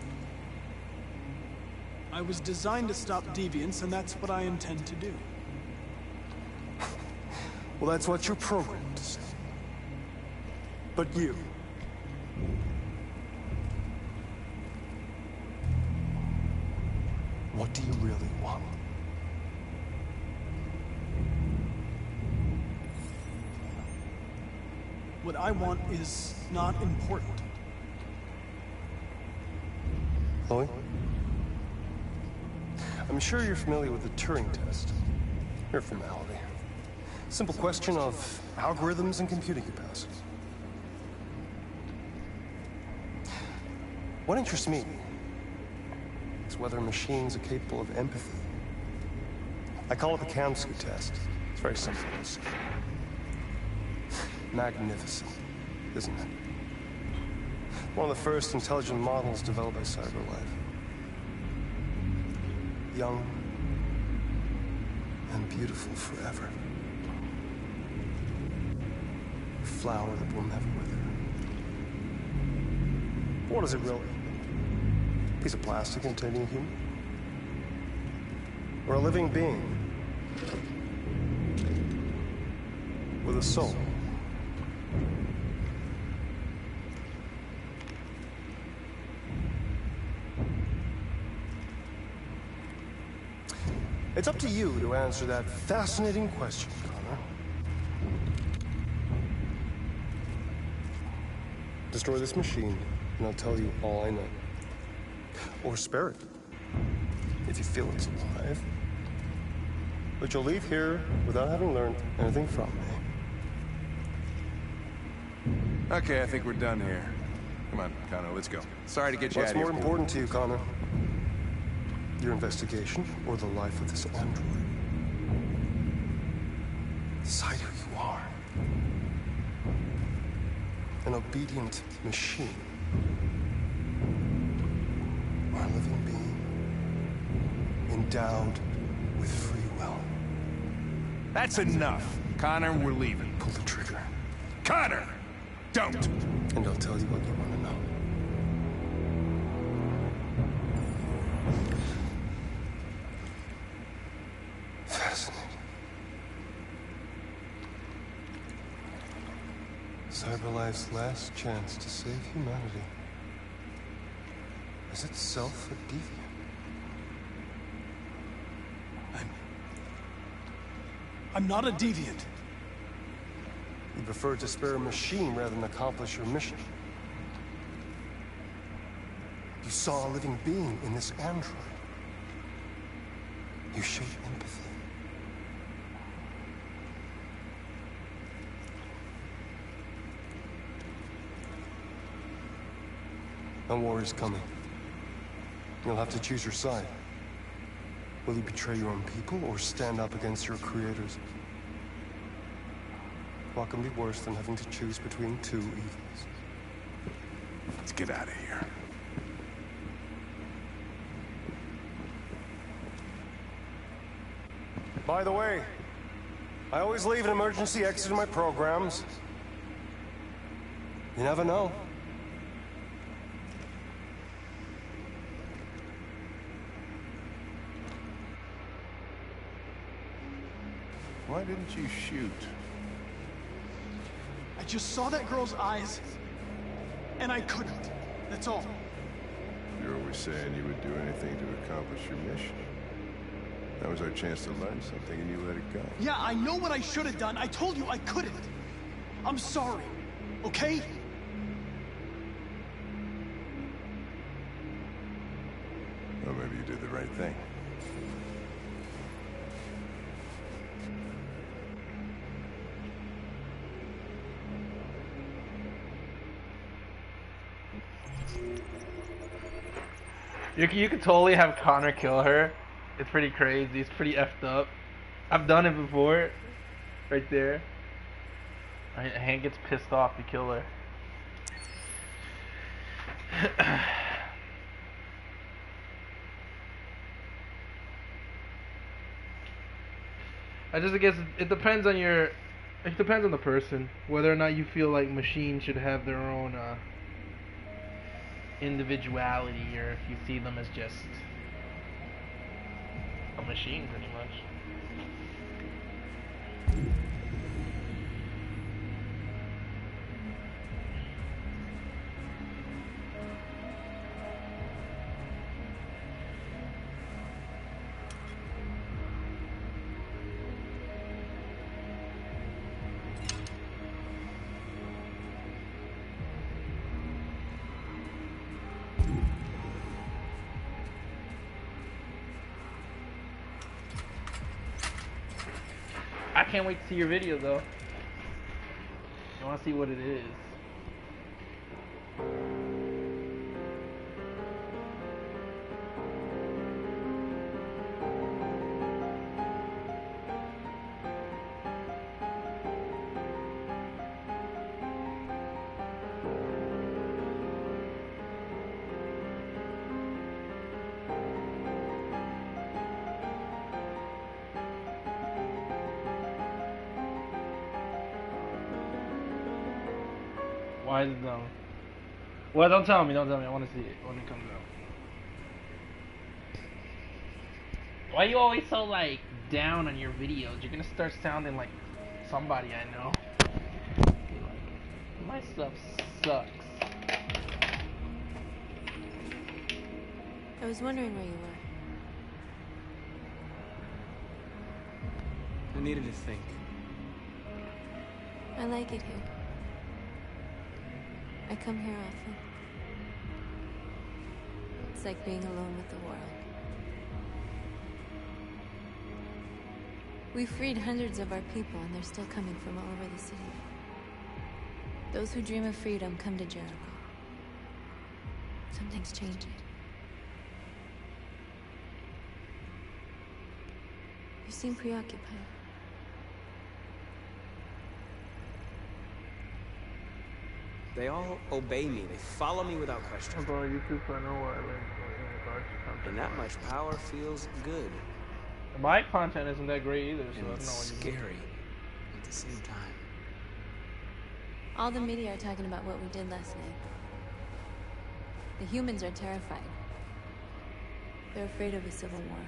Speaker 14: I was designed to stop deviants, and that's what I intend to do.
Speaker 16: Well, that's what you're programmed to say. But you... what do you really want?
Speaker 14: What I want is not important.
Speaker 16: Chloe? I'm sure you're familiar with the Turing test. Mere formality. Simple question of algorithms and computing capacity. What interests me is whether machines are capable of empathy. I call it the Kamsky test. It's very simple. It's magnificent, isn't it? One of the first intelligent models developed by CyberLife. Young and beautiful forever. A flower that will never wither. What is it really? A piece of plastic containing a human? Or a living being with a soul? It's up to you to answer that fascinating question, Connor. Destroy this machine, and I'll tell you all I know. Or spare it, if you feel it's alive. But you'll leave here without having learned anything from me.
Speaker 4: Okay, I think we're done here. Come on, Connor, let's go. Sorry to get you out of here.
Speaker 16: What's more important to you, Connor? Your investigation or the life of this android? Decide who you are. An obedient machine. Or a living being endowed with free will.
Speaker 4: That's enough. Connor, we're leaving.
Speaker 16: Pull the trigger.
Speaker 4: Connor! Don't!
Speaker 16: And I'll tell you what you want to know. Fascinating. CyberLife's last chance to save humanity is itself a deviant.
Speaker 14: I'm not a deviant.
Speaker 16: You prefer to spare a machine rather than accomplish your mission. You saw a living being in this android. You showed empathy. A war is coming. You'll have to choose your side. Will you betray your own people or stand up against your creators? What can be worse than having to choose between two evils?
Speaker 4: Let's get out of here.
Speaker 16: By the way, I always leave an emergency exit in my programs. You never know.
Speaker 4: Why didn't you shoot?
Speaker 14: I just saw that girl's eyes, and I couldn't. That's all.
Speaker 4: You're always saying you would do anything to accomplish your mission. That was our chance to learn something, and you let it go.
Speaker 14: Yeah, I know what I should have done. I told you I couldn't. I'm sorry, okay?
Speaker 4: Well, maybe you did the right thing.
Speaker 9: You could totally have Connor kill her. It's pretty crazy. It's pretty effed up. I've done it before. Right there. Hank gets pissed off to kill her. I guess it depends on your... It depends on the person. Whether or not you feel like machines should have their own individuality, or if you see them as just a machine, pretty much. I can't wait to see your video, though. I want to see what it is. Why is it dumb? Well, don't tell me. I want to see it when it comes out. Why are you always so, like, down on your videos? You're gonna start sounding like somebody I know. My stuff sucks.
Speaker 11: I was wondering where you were.
Speaker 12: I needed to think.
Speaker 11: I like it here. I come here often. It's like being alone with the world. We freed hundreds of our people, and they're still coming from all over the city. Those who dream of freedom come to Jericho. Something's changing. You seem preoccupied.
Speaker 12: They all obey me. They follow me without question.
Speaker 9: I'm on YouTube, so I know where I live in regards to content.
Speaker 12: And that much power feels good.
Speaker 9: My content isn't that great either, so I don't know
Speaker 12: And
Speaker 9: what you
Speaker 12: scary at the same time.
Speaker 11: All the media are talking about what we did last night. The humans are terrified. They're afraid of a civil war.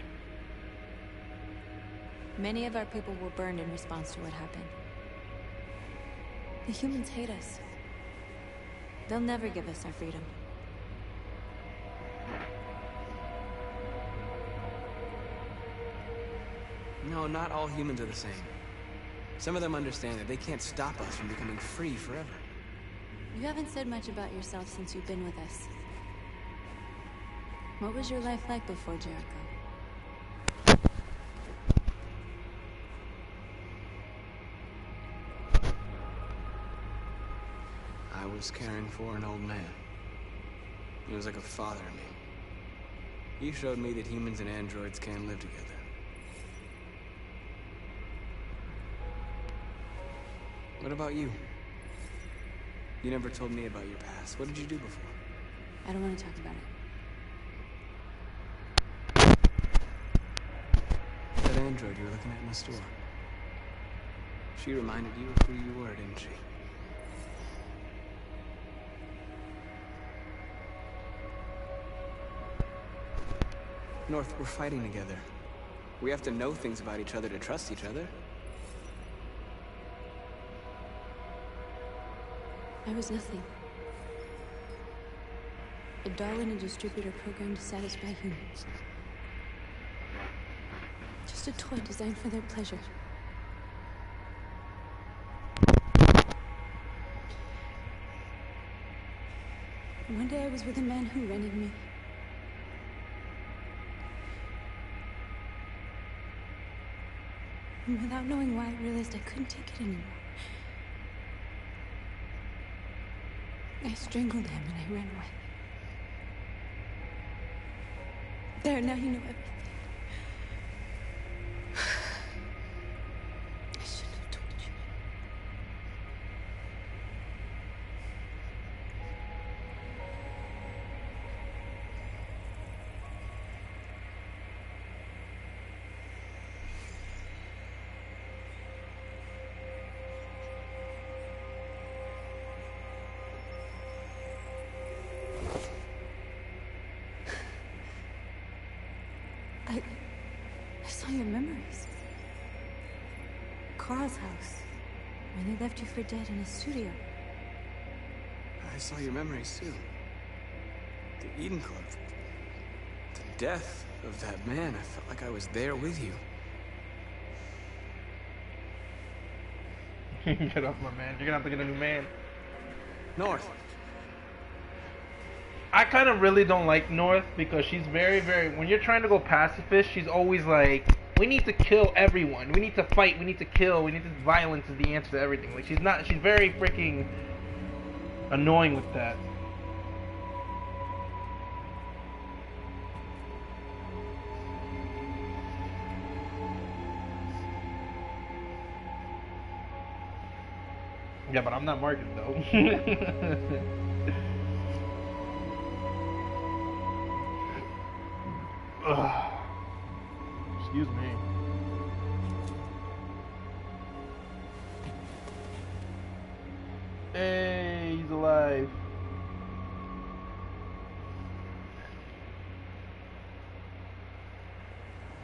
Speaker 11: Many of our people were burned in response to what happened. The humans hate us. They'll never give us our freedom.
Speaker 12: No, not all humans are the same. Some of them understand that they can't stop us from becoming free forever.
Speaker 11: You haven't said much about yourself since you've been with us. What was your life like before Jericho?
Speaker 12: I was caring for an old man. He was like a father to me. He showed me that humans and androids can live together. What about you? You never told me about your past. What did you do before?
Speaker 11: I don't want to talk about it.
Speaker 12: That android you were looking at in the store. She reminded you of who you were, didn't she? North, we're fighting together. We have to know things about each other to trust each other.
Speaker 11: I was nothing. A doll in a distributor program to satisfy humans. Just a toy designed for their pleasure. One day I was with a man who rented me. And without knowing why, I realized I couldn't take it anymore. I strangled him and I ran away. There, now you know everything. I shouldn't have told you. I saw your memories. Carl's house, when they left you for dead in his studio.
Speaker 12: I saw your memories too. The Eden Club. The death of that man. I felt like I was there with you.
Speaker 9: Get off my man. You're gonna have to get a new man.
Speaker 12: North.
Speaker 9: I kind of really don't like North because she's very, when you're trying to go pacifist, she's always like, we need to kill everyone. We need to fight. We need to kill. We need to, violence is the answer to everything. Like, she's very freaking annoying with that. Yeah, but I'm not Marcus though. Excuse me. Hey, he's alive.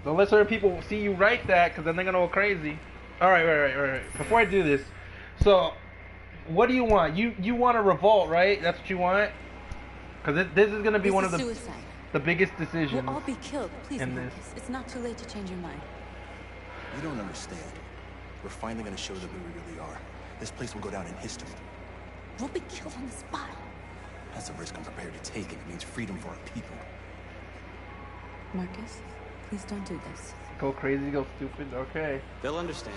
Speaker 9: Don't let certain people see you write that, because then they're gonna go crazy. Alright. Before I do this, so What do you want? You want a revolt, right? That's what you want? Because this is going to be one of the
Speaker 11: suicide.
Speaker 9: The biggest decision.
Speaker 11: We'll all be killed. Please,
Speaker 9: in
Speaker 11: Marcus.
Speaker 9: this.
Speaker 11: It's not too late to change your mind.
Speaker 10: You don't understand. We're finally gonna show them who we really are. This place will go down in history.
Speaker 11: We'll be killed on the spot.
Speaker 10: That's a risk I'm prepared to take if it means freedom for our people.
Speaker 11: Marcus, please don't do this.
Speaker 9: Go crazy, go stupid. Okay.
Speaker 12: They'll understand.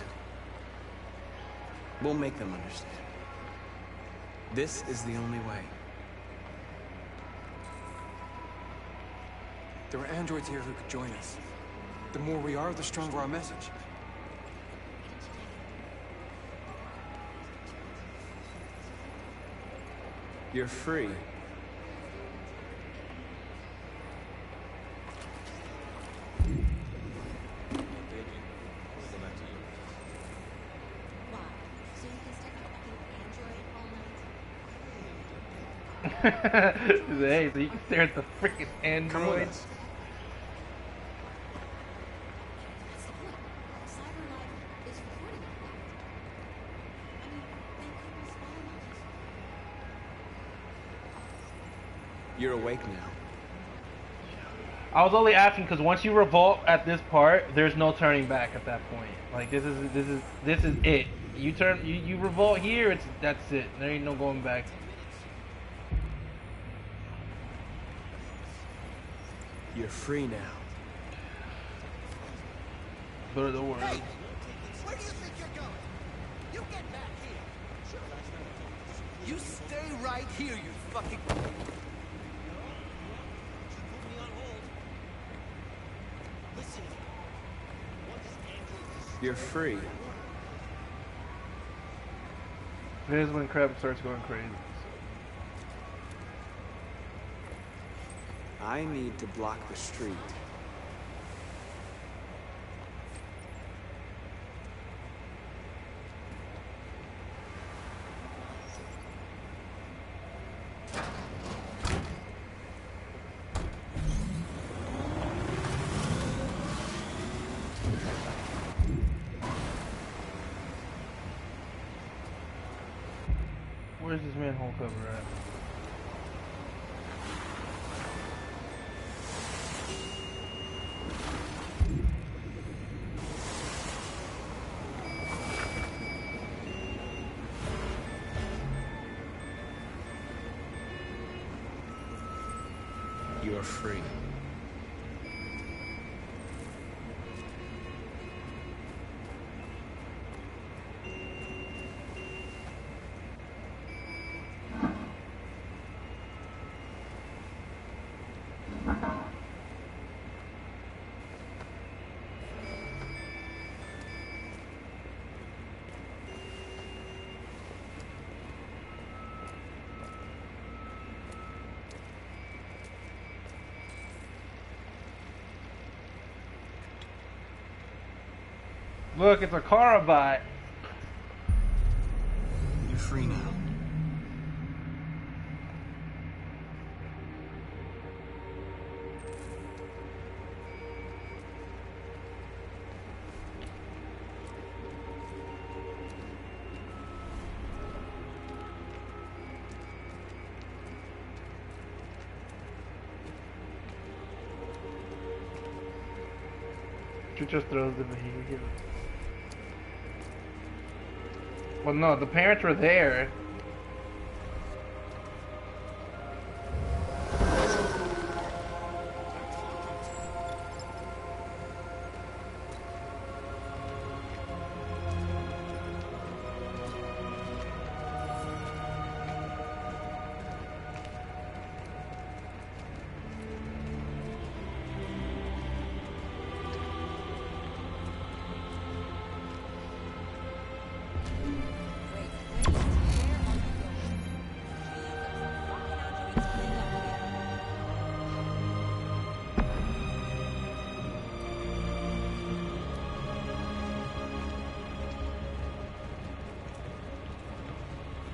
Speaker 12: We'll make them understand. This is the only way.
Speaker 17: There are androids here who could join us. The more we are, the stronger our message.
Speaker 12: You're free.
Speaker 9: Hey, so you can stare at the freaking androids.
Speaker 12: You're awake now.
Speaker 9: I was only asking because once you revolt at this part, there's no turning back at that point. Like this is it. You revolt here, that's it. There ain't no going back.
Speaker 12: You're free now.
Speaker 9: Go to the world.
Speaker 2: Hey, where do you think you're going? You get back here. You stay right here, you fucking...
Speaker 12: You're free.
Speaker 9: Here's when Crab starts going crazy.
Speaker 12: I need to block the street.
Speaker 9: Where's this manhole cover at?
Speaker 12: You are free.
Speaker 9: Look, it's a Carabot.
Speaker 12: You're free now.
Speaker 9: She just throws the vehicle. Well, no, the parents were there.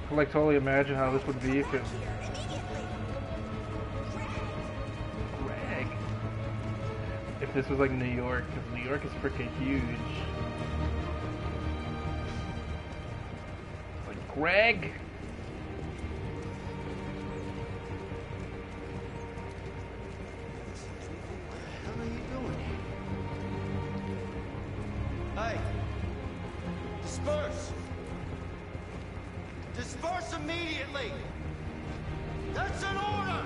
Speaker 9: I like totally imagine how this would be if it... Greg. If this was like New York, because New York is freaking huge. Like, Greg?
Speaker 18: Disperse! Disperse immediately! That's an order!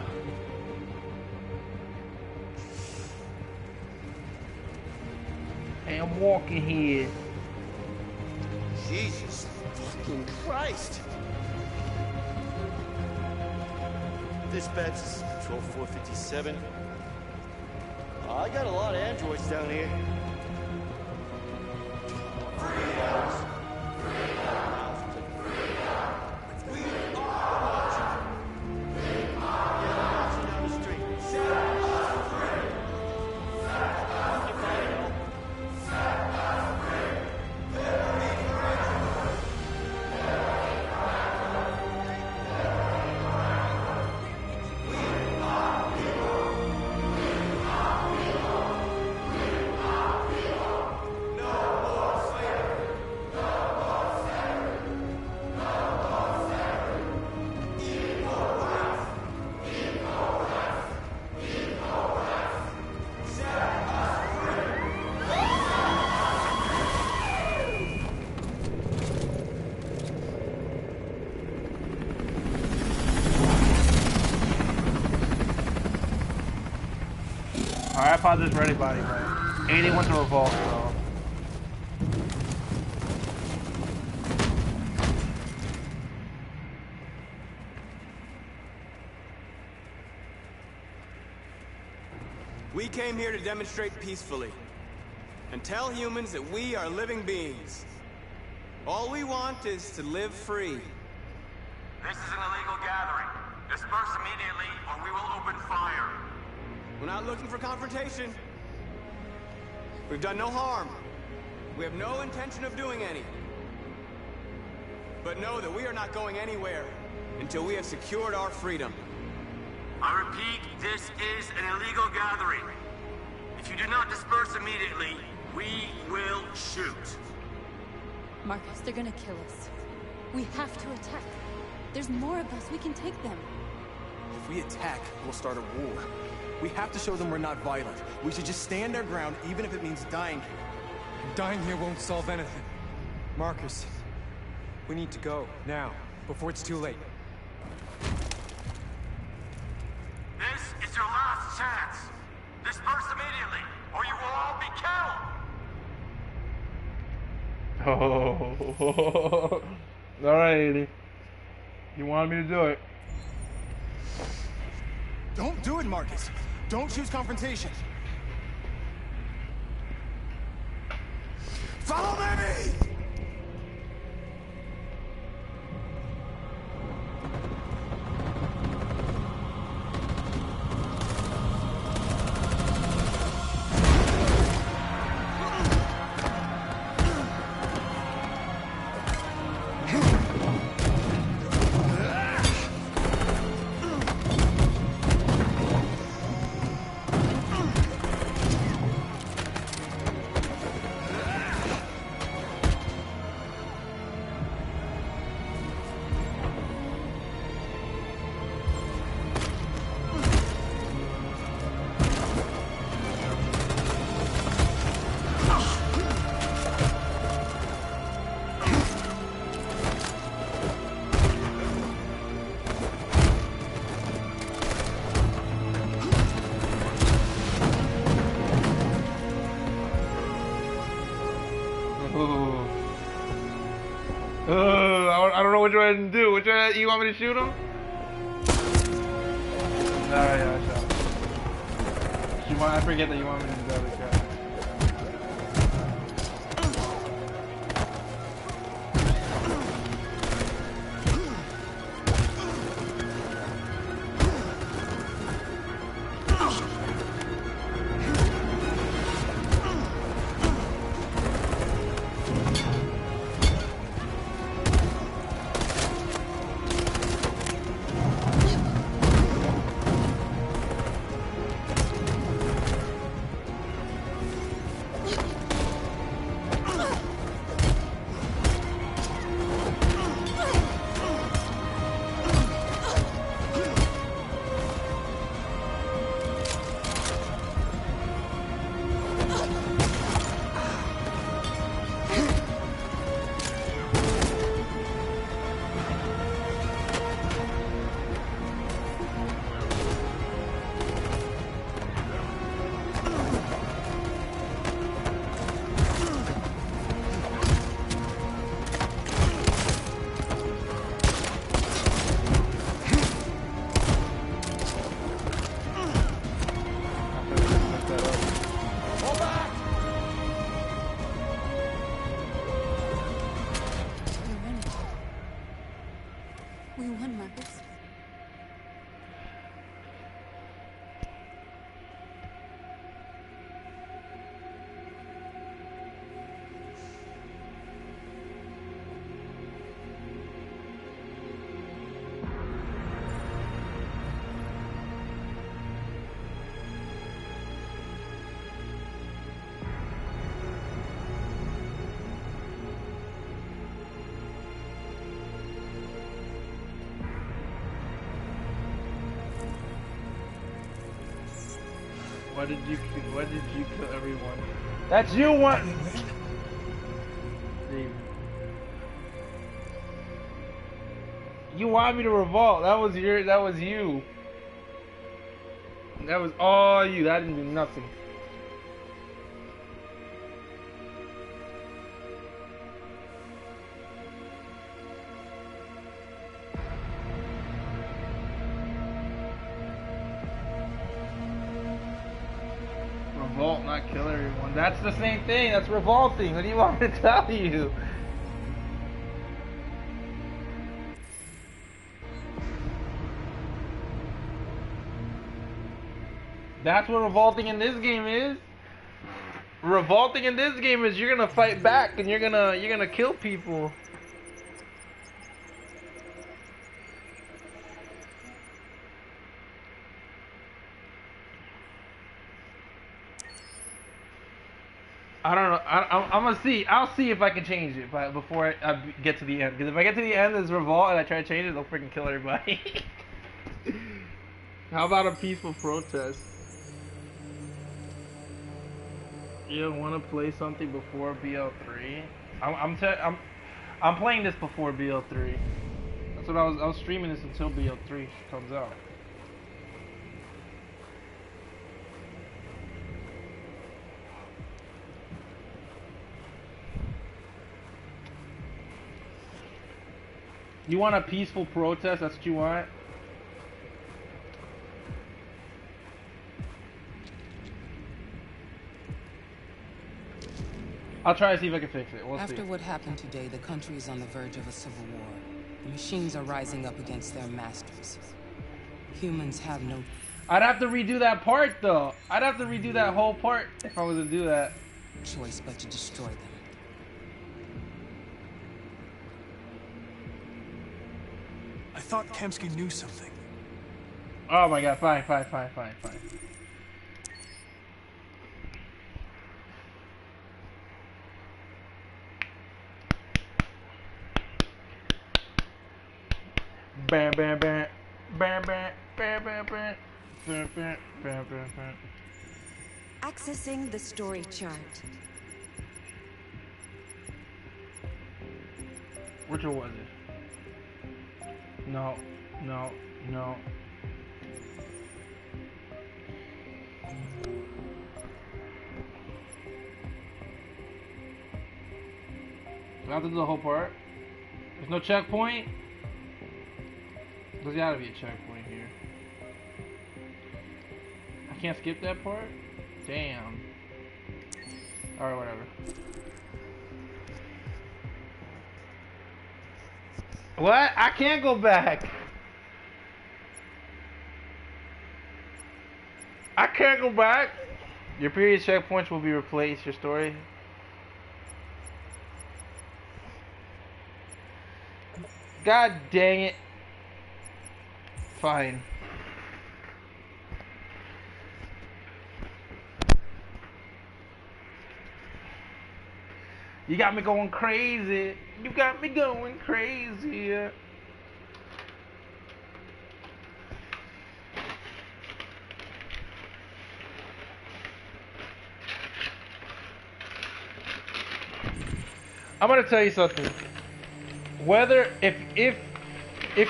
Speaker 9: Hey, I'm walking here.
Speaker 18: Jesus fucking Christ! Dispatch, this is Patrol 457. I got a lot of androids down here.
Speaker 9: Alright, I paused this for anybody, but 81 to revolt, so.
Speaker 12: We came here to demonstrate peacefully and tell humans that we are living beings. All we want is to live free.
Speaker 18: This is an illegal gathering. Disperse immediately or we will open fire.
Speaker 12: We're not looking for confrontation. We've done no harm. We have no intention of doing any. But know that we are not going anywhere until we have secured our freedom.
Speaker 18: I repeat, this is an illegal gathering. If you do not disperse immediately, we will shoot.
Speaker 11: Marcus, they're gonna kill us. We have to attack. There's more of us. We can take them.
Speaker 17: If we attack, we'll start a war. We have to show them we're not violent. We should just stand our ground, even if it means dying here. And dying here won't solve anything. Marcus, we need to go, now, before it's too late.
Speaker 18: This is your last chance. Disperse immediately, or you will all be killed.
Speaker 9: Oh. Alrighty. You wanted me to do it.
Speaker 17: Don't do it, Marcus. Don't choose confrontation. Follow me!
Speaker 9: I don't know which one to do. Which one you want me to shoot him? Alright, yeah, I forget that you want me to do the other guy. Why did you kill everyone? That's you one. You want me to revolt? That was you. That was all you. That didn't do nothing. Revolt, not kill everyone. That's the same thing. That's revolting. What do you want me to tell you? That's what revolting in this game is. Revolting in this game is you're gonna fight back and you're gonna kill people. I don't know. I'm gonna see. I'll see if I can change it, but before I get to the end. Because if I get to the end, there's revolt, and I try to change it, they'll freaking kill everybody. How about a peaceful protest? You want to play something before BL3? I'm playing this before BL3. That's what I was streaming this until BL3 comes out. You want a peaceful protest? That's what you want? I'll try to see if I can fix it. We'll
Speaker 3: After
Speaker 9: see.
Speaker 3: what happened today, the country is on the verge of a civil war. The machines are rising up against their masters. Humans have no...
Speaker 9: I'd have to redo that part, though. I'd have to redo that whole part if I was to do that.
Speaker 3: choice but to destroy them.
Speaker 14: I thought Kamsky knew something.
Speaker 9: Oh my god, fine. Bam, bam, bam. Bam, bam, bam, bam, bam. Bam, bam, bam, bam, bam.
Speaker 19: Accessing the story chart.
Speaker 9: Which one was it? No. Do I have to do the whole part? There's no checkpoint? There's gotta be a checkpoint here. I can't skip that part? Damn. Alright, whatever. What? I can't go back. I can't go back. Your previous checkpoints will be replaced. Your story. God dang it. Fine. You got me going crazy. You got me going crazy. I'm gonna tell you something. Whether if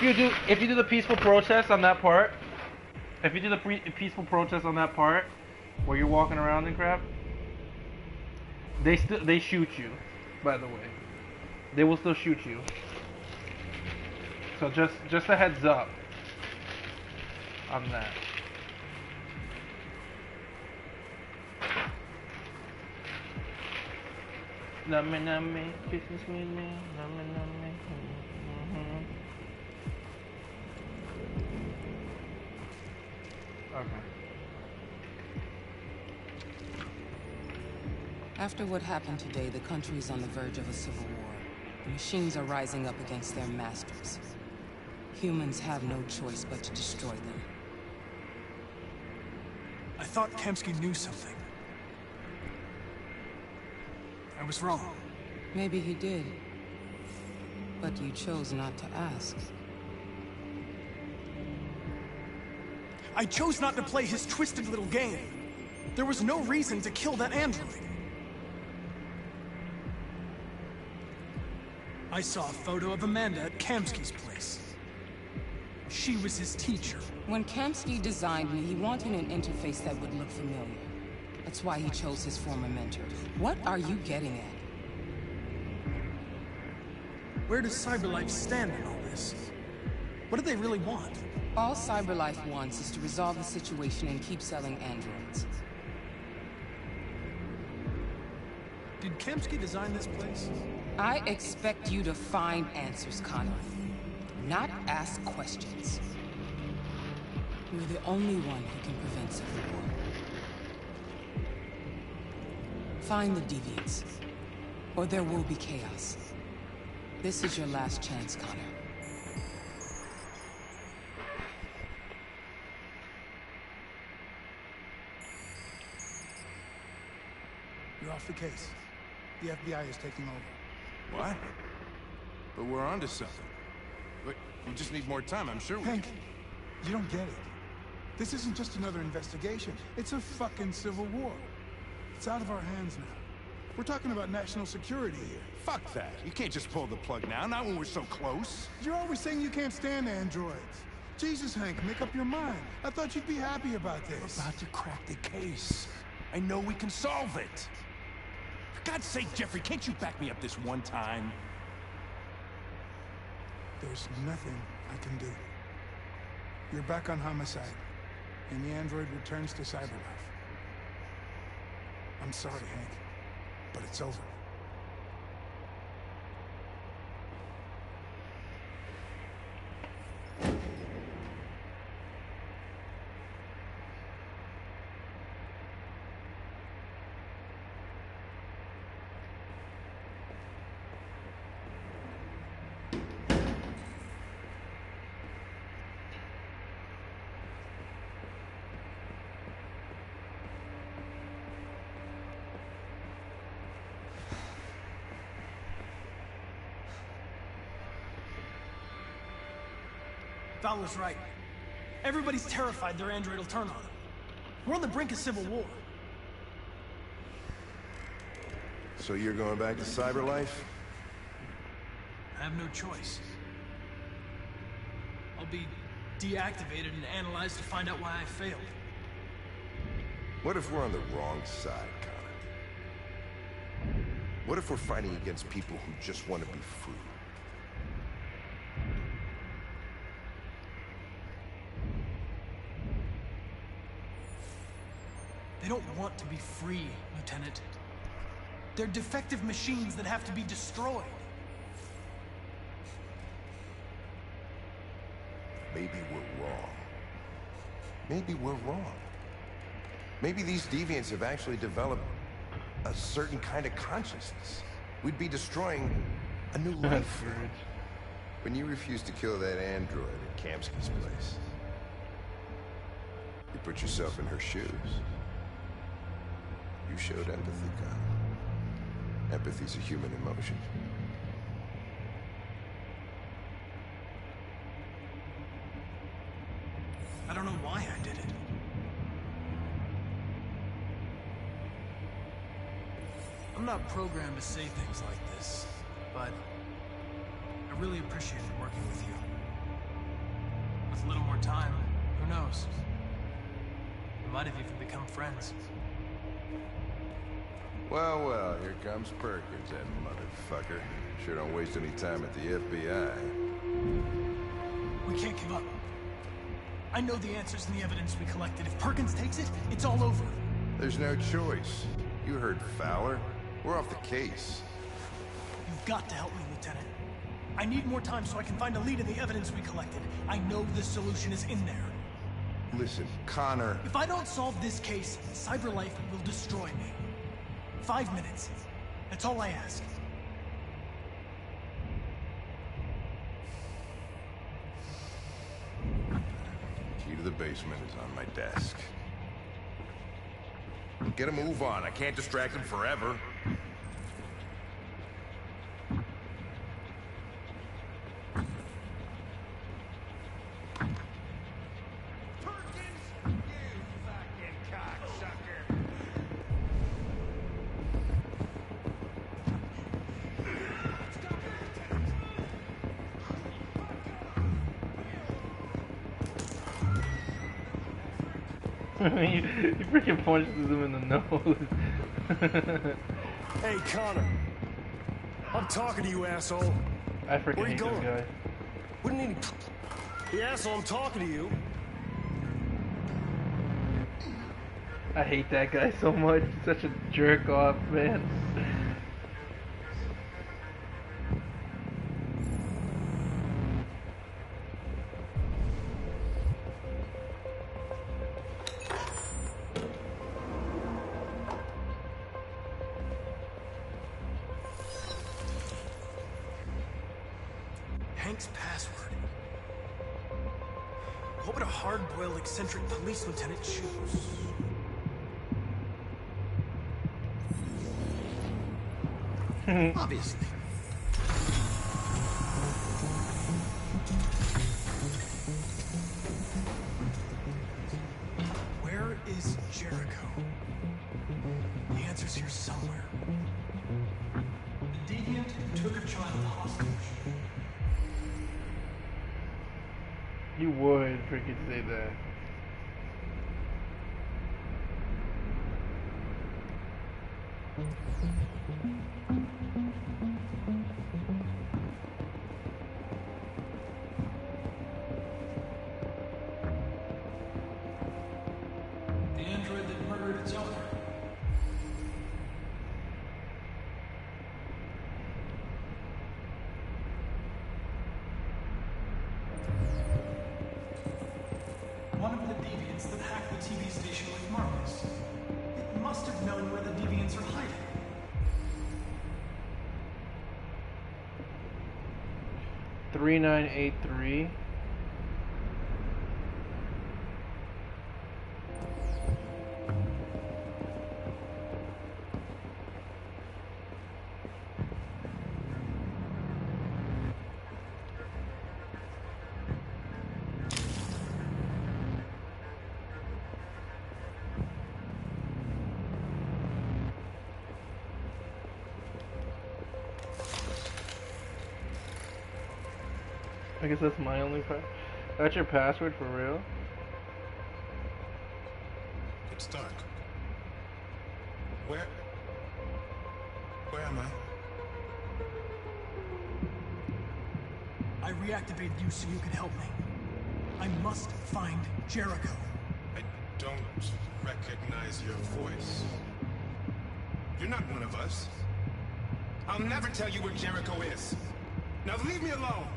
Speaker 9: you do the peaceful protest on that part, if you do the peaceful protest on that part where you're walking around and crap, they shoot you. By the way, they will still shoot you. So just a heads up on that. Nummy, Christmas with me, nummy. Okay.
Speaker 3: After what happened today, the country is on the verge of a civil war. The machines are rising up against their masters. Humans have no choice but to destroy them.
Speaker 14: I thought Kamsky knew something. I was wrong.
Speaker 3: Maybe he did. But you chose not to ask.
Speaker 14: I chose not to play his twisted little game. There was no reason to kill that android. I saw a photo of Amanda at Kamsky's place. She was his teacher.
Speaker 20: When Kamsky designed me, he wanted an interface that would look familiar. That's why he chose his former mentor. What are you getting at?
Speaker 14: Where does CyberLife stand in all this? What do they really want?
Speaker 20: All CyberLife wants is to resolve the situation and keep selling androids.
Speaker 14: Did Kamsky design this place?
Speaker 20: I expect you to find answers, Connor. Not ask questions. You're the only one who can prevent civil war. Find the deviants, or there will be chaos. This is your last chance, Connor.
Speaker 14: You're off the case. The FBI is taking over.
Speaker 21: What? But we're onto something. But we just need more time, I'm sure we
Speaker 22: Hank,
Speaker 21: can.
Speaker 22: you don't get it. This isn't just another investigation. It's a fucking civil war. It's out of our hands now. We're talking about national security here.
Speaker 21: Fuck that. You can't just pull the plug now, not when we're so close.
Speaker 22: You're always saying you can't stand androids. Jesus, Hank, make up your mind. I thought you'd be happy about this.
Speaker 21: We're about to crack the case. I know we can solve it. For God's sake, Jeffrey, can't you back me up this one time?
Speaker 22: There's nothing I can do. You're back on homicide, and the android returns to CyberLife. I'm sorry, Hank, but it's over.
Speaker 14: Fowler's right. Everybody's terrified their android will turn on them. We're on the brink of civil war.
Speaker 4: So you're going back to CyberLife?
Speaker 14: I have no choice. I'll be deactivated and analyzed to find out why I failed.
Speaker 4: What if we're on the wrong side, Connor? What if we're fighting against people who just want to be free?
Speaker 14: They don't want to be free, Lieutenant. They're defective machines that have to be destroyed.
Speaker 4: Maybe we're wrong. Maybe we're wrong. Maybe these deviants have actually developed a certain kind of consciousness. We'd be destroying a new life. When you refused to kill that android at Kamsky's place, you put yourself in her shoes. You showed empathy, Connor. Empathy's a human emotion.
Speaker 14: I don't know why I did it. I'm not programmed to say things like this, but I really appreciated working with you. With a little more time, who knows? We might have even become friends.
Speaker 4: Well, well, here comes Perkins, that motherfucker. Sure don't waste any time at the FBI.
Speaker 14: We can't give up. I know the answers and the evidence we collected. If Perkins takes it, it's all over.
Speaker 4: There's no choice. You heard Fowler. We're off the case.
Speaker 14: You've got to help me, Lieutenant. I need more time so I can find a lead in the evidence we collected. I know the solution is in there.
Speaker 4: Listen, Connor...
Speaker 14: If I don't solve this case, CyberLife will destroy me. 5 minutes. That's all I ask.
Speaker 4: Key to the basement is on my desk. Get a move on. I can't distract him forever.
Speaker 9: he freaking punches him in the nose.
Speaker 5: Hey, Connor. I'm talking to you, asshole.
Speaker 9: I freaking
Speaker 5: Where you
Speaker 9: hate
Speaker 5: going?
Speaker 9: this guy.
Speaker 5: What do you mean? The asshole, I'm talking to you.
Speaker 9: I hate that guy so much. He's such a jerk off, man.
Speaker 14: Hank's password. What would a hard-boiled, eccentric police lieutenant choose?
Speaker 10: Obviously.
Speaker 14: Where is Jericho? The answer's here somewhere. The deviant took a child hostage.
Speaker 9: You would freaking say that.
Speaker 14: The android that murdered its owner. One of the deviants that hacked the TV station with Marcus. It must have known where the deviants are hiding.
Speaker 9: 3983. I guess that's my only password. That's your password for real?
Speaker 8: It's dark. Where am I?
Speaker 14: I reactivated you so you could help me. I must find Jericho.
Speaker 8: I don't recognize your voice. You're not one of us. I'll never tell you where Jericho is. Now leave me alone!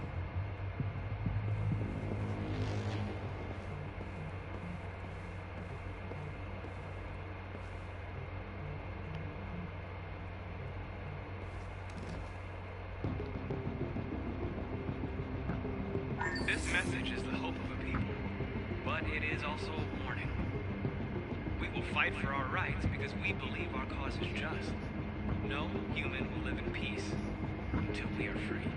Speaker 23: This message is the hope of a people, but it is also a warning. We will fight for our rights because we believe our cause is just. No human will live in peace until we are free.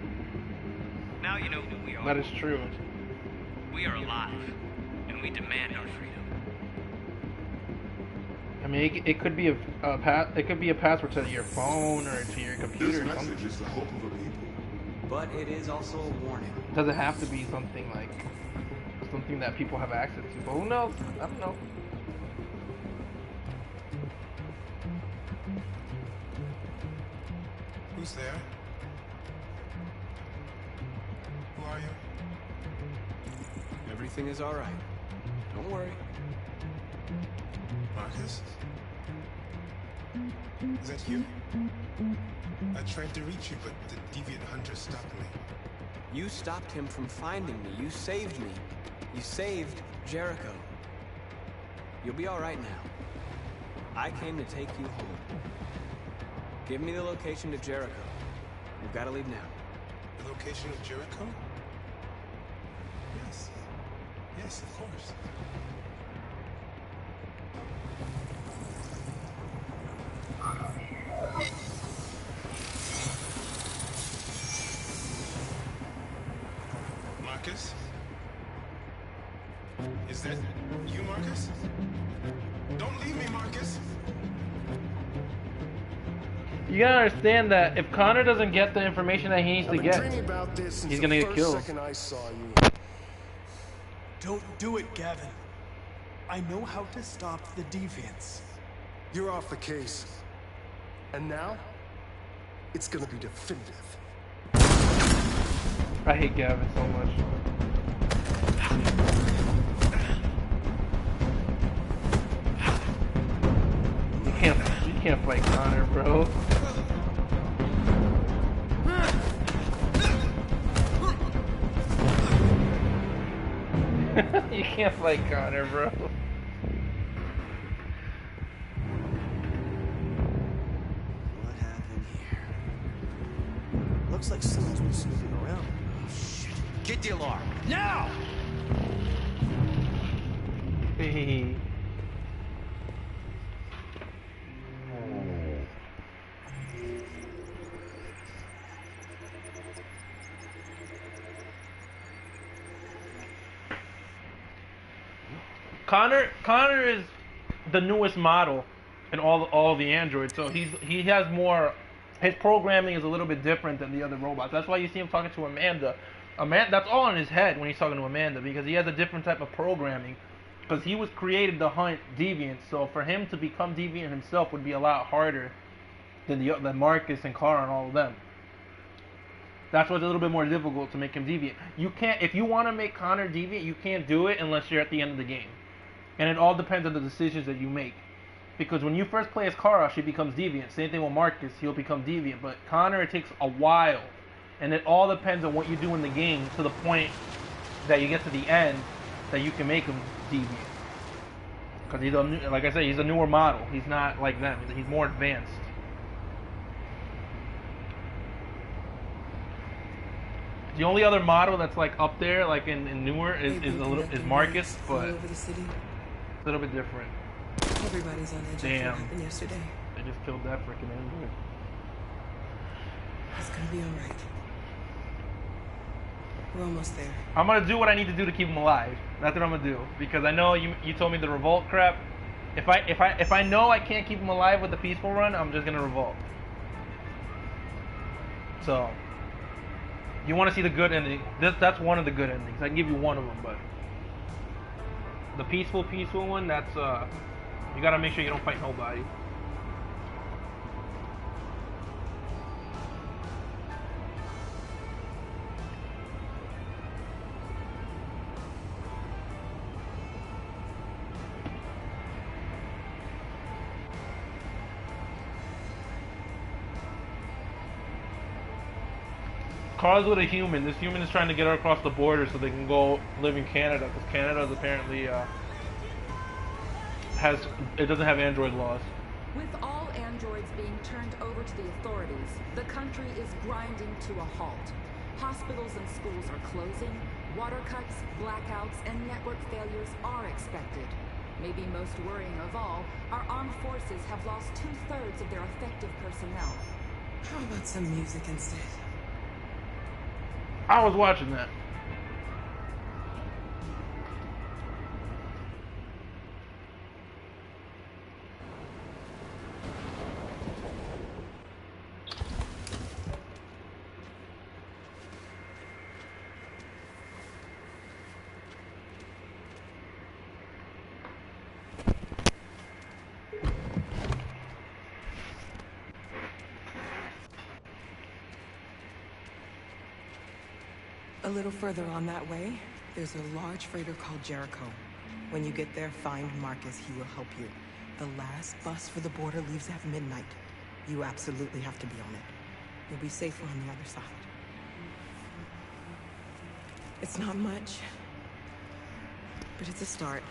Speaker 23: Now you know who we are.
Speaker 9: That is true.
Speaker 23: We are alive, and we demand our freedom.
Speaker 9: I mean, it could be it could be a password to your phone or to your computer.
Speaker 24: This message is the hope of a people.
Speaker 12: But it is also a warning.
Speaker 9: It doesn't have to be something like something that people have access to. But who knows? I don't know.
Speaker 8: Who's there? Who are you?
Speaker 12: Everything is alright. Don't worry.
Speaker 8: Marcus? Is that you? I tried to reach you, but the deviant hunter stopped me.
Speaker 12: You stopped him from finding me. You saved me. You saved Jericho. You'll be alright now. I came to take you home. Give me the location to Jericho. We've got to leave now.
Speaker 8: The location of Jericho? Yes. Yes, of course. Marcus? Is that you, Marcus? Don't leave me, Marcus!
Speaker 9: You gotta understand that if Connor doesn't get the information that he needs to get, he's gonna get killed.
Speaker 14: Don't do it, Gavin.
Speaker 22: I know how to stop the deviants.
Speaker 16: You're off the case. And now, it's gonna be definitive.
Speaker 9: I hate Gavin so much. You can't fight Connor, bro. You can't fight Connor, bro.
Speaker 2: What happened here? Looks like someone's been snooping around. Oh, shit. Get the alarm. Now!
Speaker 9: Hey. Connor is the newest model in all the androids, so he has more. His programming is a little bit different than the other robots. That's why you see him talking to Amanda. That's all in his head when he's talking to Amanda, because he has a different type of programming. Because he was created to hunt deviants, so for him to become deviant himself would be a lot harder than Marcus and Clara and all of them. That's why it's a little bit more difficult to make him deviant. You can't, if you want to make Connor deviant, you can't do it unless you're at the end of the game. And it all depends on the decisions that you make. Because when you first play as Kara, she becomes deviant. Same thing with Marcus, he'll become deviant. But Connor, it takes a while. And it all depends on what you do in the game to the point that you get to the end that you can make him deviant. Because he's like I said, he's a newer model. He's not like them. He's more advanced. The only other model that's like up there, like in newer, is Marcus, but it's a little bit different.
Speaker 3: Everybody's on edge after what happened yesterday.
Speaker 9: They just killed that freaking android.
Speaker 3: It's gonna be all right. We're almost there.
Speaker 9: I'm gonna do what I need to do to keep him alive. That's what I'm gonna do, because I know you told me the revolt crap. If I know I can't keep him alive with the peaceful run, I'm just gonna revolt. So you want to see the good ending? That's one of the good endings. I can give you one of them, but the peaceful one, that's you gotta make sure you don't fight nobody. Car's with a human. This human is trying to get her across the border so they can go live in Canada, because Canada is apparently doesn't have android laws.
Speaker 1: With all androids being turned over to the authorities, the country is grinding to a halt. Hospitals and schools are closing, water cuts, blackouts, and network failures are expected. Maybe most worrying of all, our armed forces have lost 2/3 of their effective personnel.
Speaker 3: How about some music instead?
Speaker 9: I was watching that.
Speaker 3: A little further on that way, there's a large freighter called Jericho. When you get there, find Marcus. He will help you. The last bus for the border leaves at midnight. You absolutely have to be on it. You'll be safer on the other side. It's not much, but it's a start.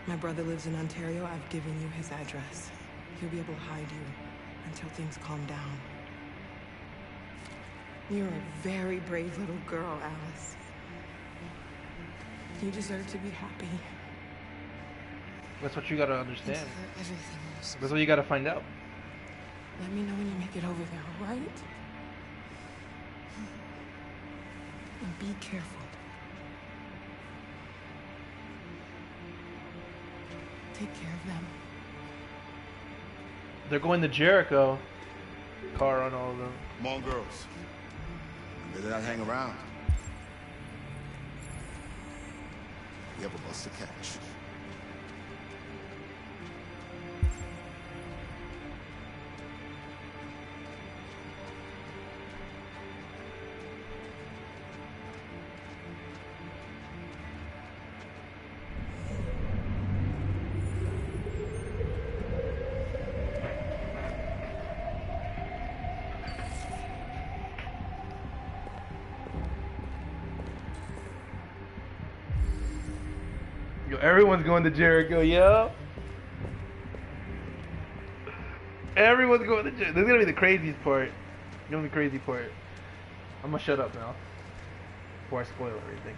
Speaker 3: My brother lives in Ontario. I've given you his address. He'll be able to hide you until things calm down. You're a very brave little girl, Alice. You deserve to be happy.
Speaker 9: That's what you gotta understand. That's what you gotta find out.
Speaker 3: Let me know when you make it over there, all right? And be careful. Take care of them.
Speaker 9: They're going to Jericho. Car on all of them.
Speaker 6: Come on, girls. Better not hang around. We have a bus to catch.
Speaker 9: Yo, everyone's going to Jericho, yo. Everyone's going to Jericho. This is gonna be the craziest part. It's gonna be the crazy part. I'm gonna shut up now before I spoil everything.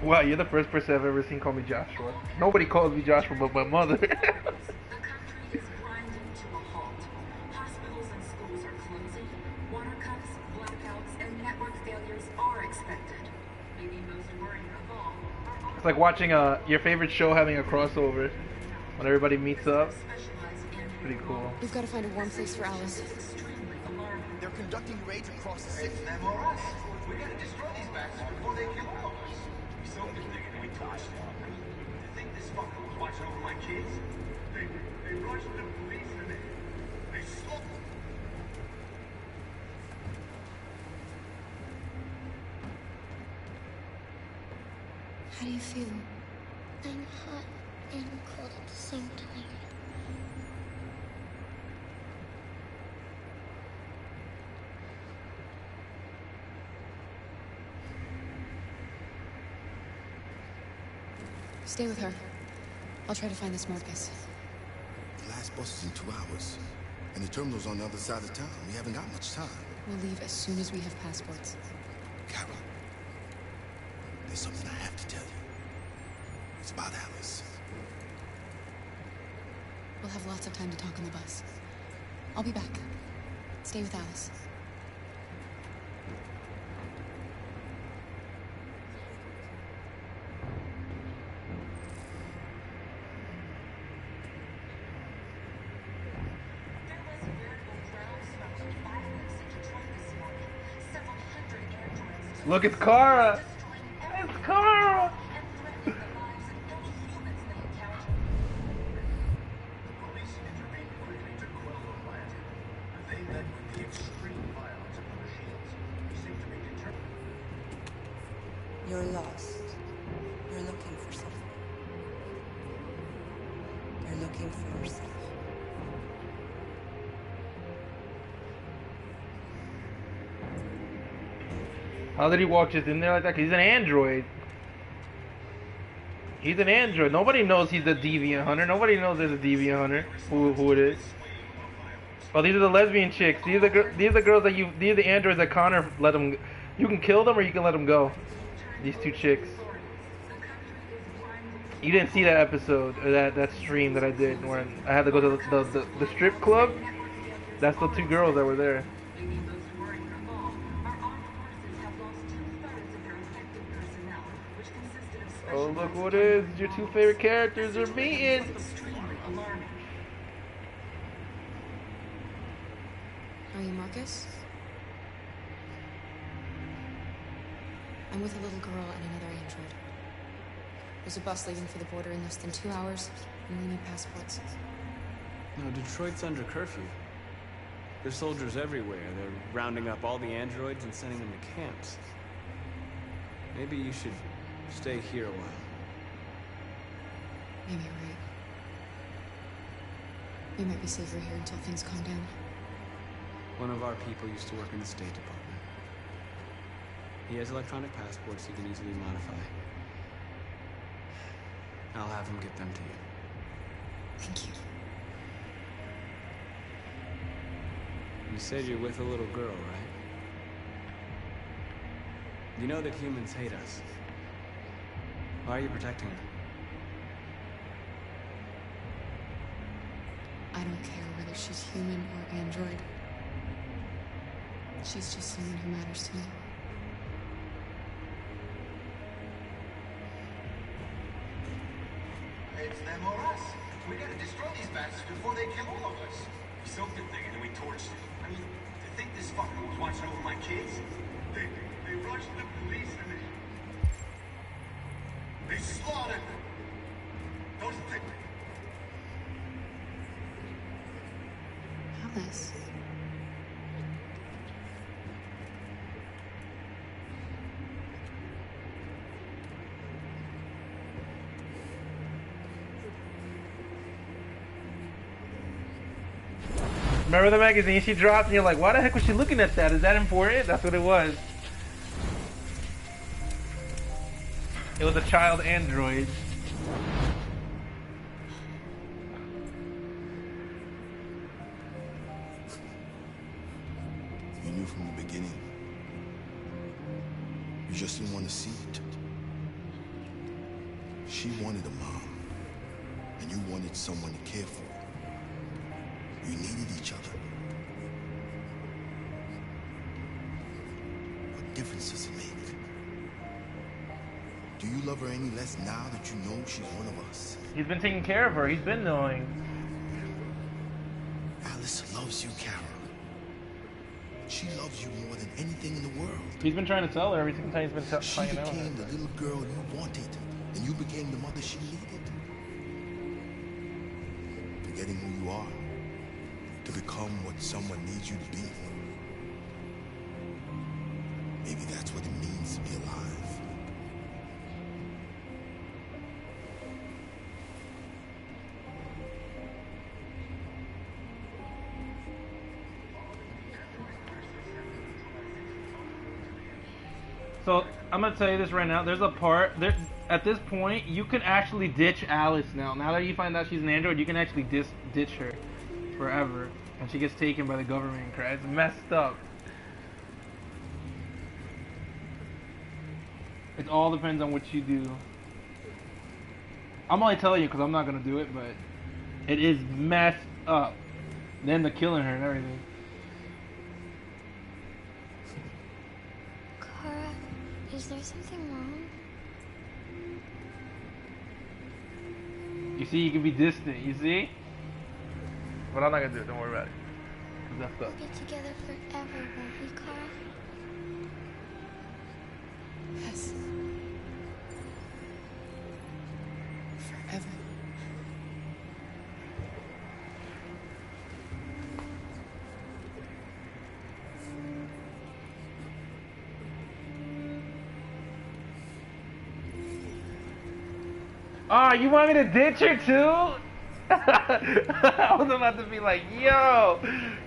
Speaker 9: Wow, you're the first person I've ever seen call me Joshua. Nobody calls me Joshua but my mother.
Speaker 1: The country is grinding to a halt. Hospitals and schools are closing. Water cuts, blackouts, and network failures are expected. Maybe most worrying of all.
Speaker 9: It's like watching your favorite show having a crossover when everybody meets up. Pretty cool.
Speaker 7: We've got to find a warm place for Alice.
Speaker 10: They're conducting raids across the city.
Speaker 18: It's them or us. We gotta destroy these bastards before they kill all of us. We sold this thing and we torched it. You think this fucker was watching over my kids? They rushed the police and they slaughtered.
Speaker 7: How do you feel?
Speaker 13: I'm hot and cold at the same time.
Speaker 7: Stay with her. I'll try to find this Marcus.
Speaker 6: The last bus is in 2 hours. And the terminal's on the other side of town. We haven't got much time.
Speaker 7: We'll leave as soon as we have passports.
Speaker 6: Carol, there's something I have to tell you. It's about Alice.
Speaker 7: We'll have lots of time to talk on the bus. I'll be back. Stay with Alice.
Speaker 9: Look, it's Kara. It's Kara.
Speaker 3: You're lost. You're looking for something. You're looking for yourself.
Speaker 9: How did he walk just in there like that? 'Cause he's an android. He's an android. Nobody knows he's a deviant hunter. Nobody knows there's a deviant hunter. Who it is? Oh, these are the lesbian chicks. These are the girls that these are the androids that Connor let them. You can kill them or you can let them go. These two chicks. You didn't see that episode or that stream that I did where I had to go to the strip club. That's the two girls that were there. Oh, look what it is. Your two favorite characters are meeting.
Speaker 7: Are you Marcus? I'm with a little girl and another android. There's a bus leaving for the border in less than 2 hours, and we need passports.
Speaker 12: No, Detroit's under curfew. There's soldiers everywhere. They're rounding up all the androids and sending them to camps. Maybe you should stay here a while.
Speaker 7: Maybe you're right. We might be safer here until things calm down.
Speaker 12: One of our people used to work in the State Department. He has electronic passports he can easily modify. I'll have him get them to you.
Speaker 7: Thank you.
Speaker 12: You said you're with a little girl, right? You know that humans hate us. Why are you protecting her?
Speaker 7: I don't care whether she's human or android. She's just someone who matters to me.
Speaker 18: It's them or us. We gotta destroy these bastards before they kill all of us. We sold the thing and then we torched it. I mean, to think this fucker was watching over my kids? They rushed the police and they slaughtered them. Those things.
Speaker 7: Alice.
Speaker 9: Remember the magazine she dropped and you're like, why the heck was she looking at that? Is that important? That's what it was. It was a child android.
Speaker 6: You knew from the beginning. You just didn't want to see it. She wanted a mom, and you wanted someone to care for. You needed each other. What difference does it make? Do you love her any less now that you know she's one of us?
Speaker 9: He's been taking care of her. He's been knowing.
Speaker 6: Alice loves you, Carol. She loves you more than anything in the world.
Speaker 9: He's been trying to tell her every single time he's been hanging out.
Speaker 6: She became the little girl you wanted, and you became the mother she needed. Forgetting who you are to become what someone needs you to be. Maybe that's what it means to be alive.
Speaker 9: So, I'm gonna tell you this right now. There's a part, at this point, you can actually ditch Alice now. Now that you find out she's an android, you can actually ditch her forever. And she gets taken by the government and crap. It's messed up. It all depends on what you do. I'm only telling you because I'm not gonna do it, but it is messed up. Then the killing her and everything.
Speaker 13: Kara, is there something wrong?
Speaker 9: You see, you can be distant, you see? But I'm not gonna do it, don't worry about it. That's
Speaker 13: We'll be together forever, won't we, Kara?
Speaker 3: Yes. Forever.
Speaker 9: Oh, you want me to ditch her too? I was about to be like, yo,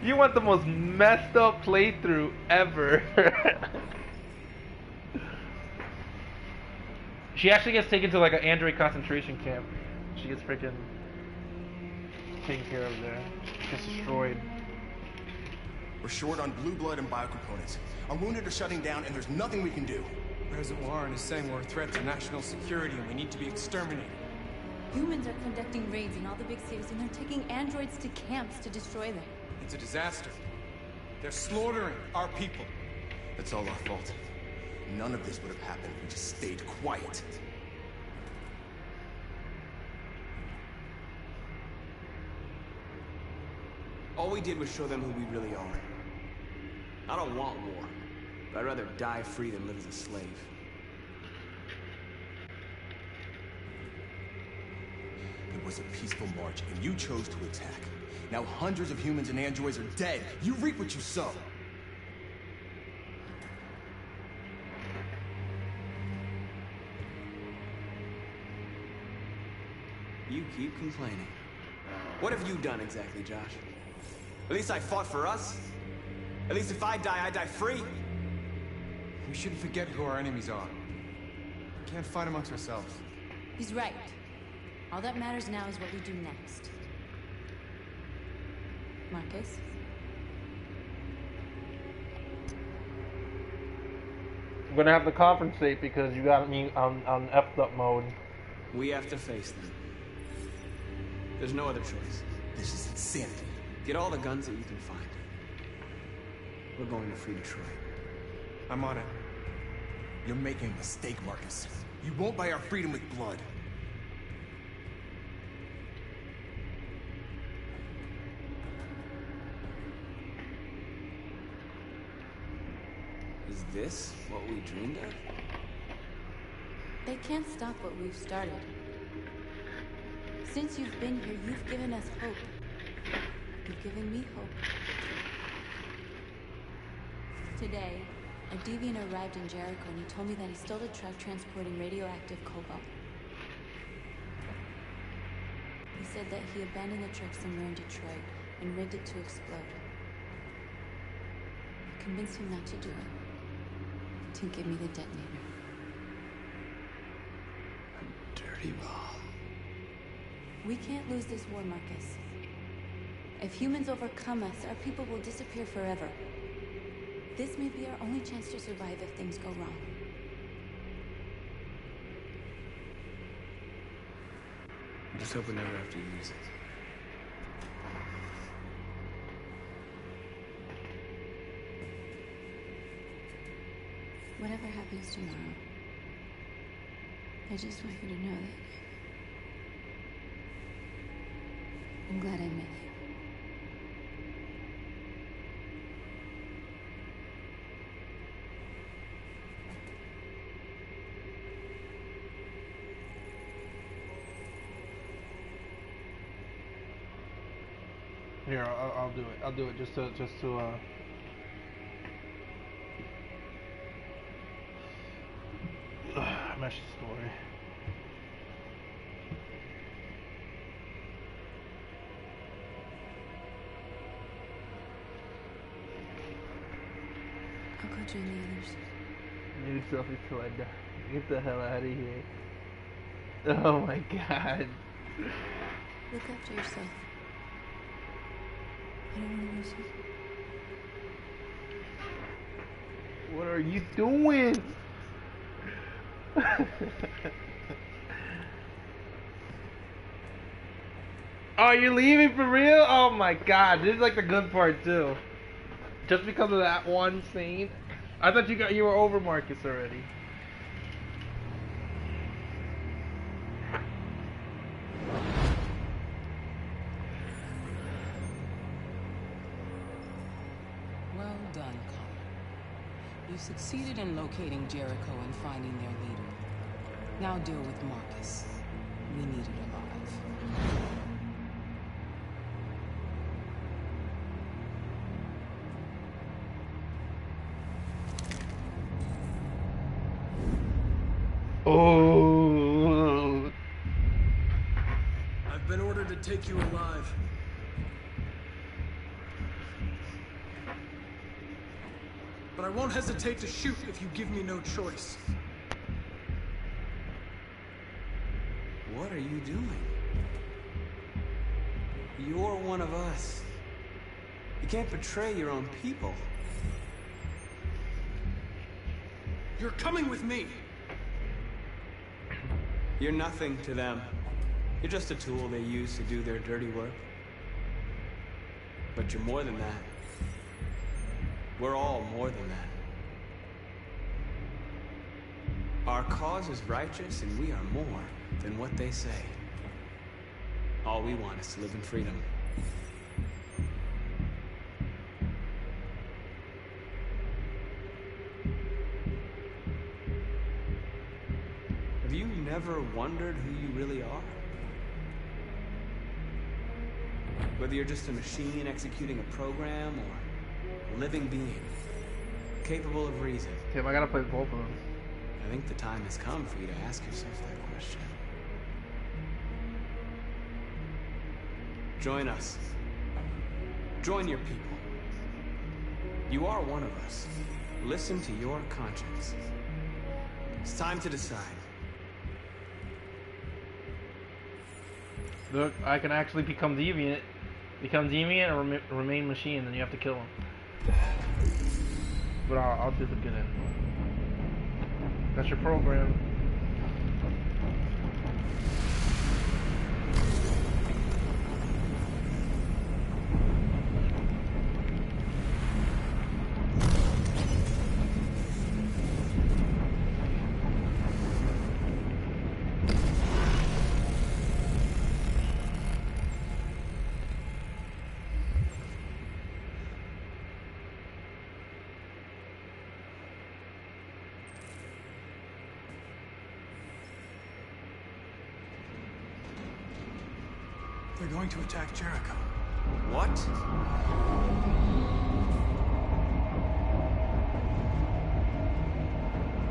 Speaker 9: you want the most messed up playthrough ever. She actually gets taken to like an android concentration camp. She gets freaking taken care of there. Gets destroyed.
Speaker 10: We're short on blue blood and biocomponents. Our wounded are shutting down and there's nothing we can do.
Speaker 14: President Warren is saying we're a threat to national security and we need to be exterminated.
Speaker 11: Humans are conducting raids in all the big cities, and they're taking androids to camps to destroy them.
Speaker 14: It's a disaster. They're slaughtering our people.
Speaker 10: It's all our fault. None of this would have happened if we just stayed quiet.
Speaker 12: All we did was show them who we really are. I don't want war, but I'd rather die free than live as a slave.
Speaker 10: It was a peaceful march, and you chose to attack. Now hundreds of humans and androids are dead. You reap what you sow.
Speaker 12: You keep complaining. What have you done exactly, Josh? At least I fought for us. At least if I die free.
Speaker 14: We shouldn't forget who our enemies are. We can't fight amongst ourselves.
Speaker 11: He's right. All that matters now is what we do next. Marcus?
Speaker 9: I'm gonna have to compensate because you got me on effed up mode.
Speaker 12: We have to face them. There's no other choice.
Speaker 10: This is insanity.
Speaker 12: Get all the guns that you can find. We're going to free Detroit.
Speaker 10: I'm on it. You're making a mistake, Marcus. You won't buy our freedom with blood.
Speaker 12: Is this what we dreamed of?
Speaker 11: They can't stop what we've started. Since you've been here, you've given us hope. You've given me hope. Today, a deviant arrived in Jericho and he told me that he stole a truck transporting radioactive cobalt. He said that he abandoned the truck somewhere in Detroit and rigged it to explode. I convinced him not to do it. To give me the detonator.
Speaker 10: A dirty bomb.
Speaker 11: We can't lose this war, Marcus. If humans overcome us, our people will disappear forever. This may be our only chance to survive if things go wrong.
Speaker 12: I just hope we never have to use it.
Speaker 11: Whatever happens tomorrow, I just want you to know that I'm glad I met you.
Speaker 9: Here, I'll do it. I'll do it just to mesh the story.
Speaker 11: I'll go join the others.
Speaker 9: Nude selfie till I die. Get the hell out of here. Oh my god.
Speaker 11: Look after yourself. I don't want to lose you.
Speaker 9: What are you doing? Oh, you're leaving for real? Oh my god, this is like the good part too. Just because of that one scene. I thought you were over Marcus already.
Speaker 20: Well done, Connor. You succeeded in locating Jericho and finding their leader. Now deal with Marcus. We need it alive.
Speaker 9: Oh.
Speaker 14: I've been ordered to take you alive. But I won't hesitate to shoot if you give me no choice.
Speaker 12: What are you doing? You're one of us. You can't betray your own people.
Speaker 14: You're coming with me.
Speaker 12: You're nothing to them. You're just a tool they use to do their dirty work. But you're more than that. We're all more than that. Our cause is righteous, and we are more than what they say. All we want is to live in freedom. Have you never wondered who you really are? Whether you're just a machine executing a program or a living being, capable of reason.
Speaker 9: Tim, I gotta play both of them.
Speaker 12: I think the time has come for you to ask yourself that question. Join us. Join your people. You are one of us. Listen to your conscience. It's time to decide.
Speaker 9: Look, I can actually become deviant. Become deviant and remain machine, then you have to kill him. But I'll do the good end. That's your program.
Speaker 14: They're going to attack Jericho.
Speaker 12: What?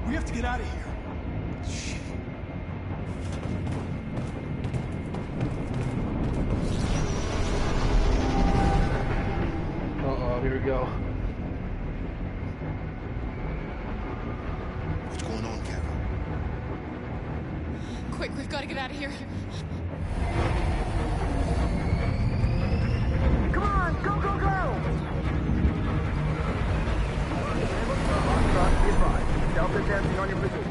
Speaker 14: We have to get out of here.
Speaker 12: Shit.
Speaker 9: go.
Speaker 6: What's going on, Carol?
Speaker 7: Quick, we've got to get out of here.
Speaker 18: Come on, go, go, go! Delta testing on your position.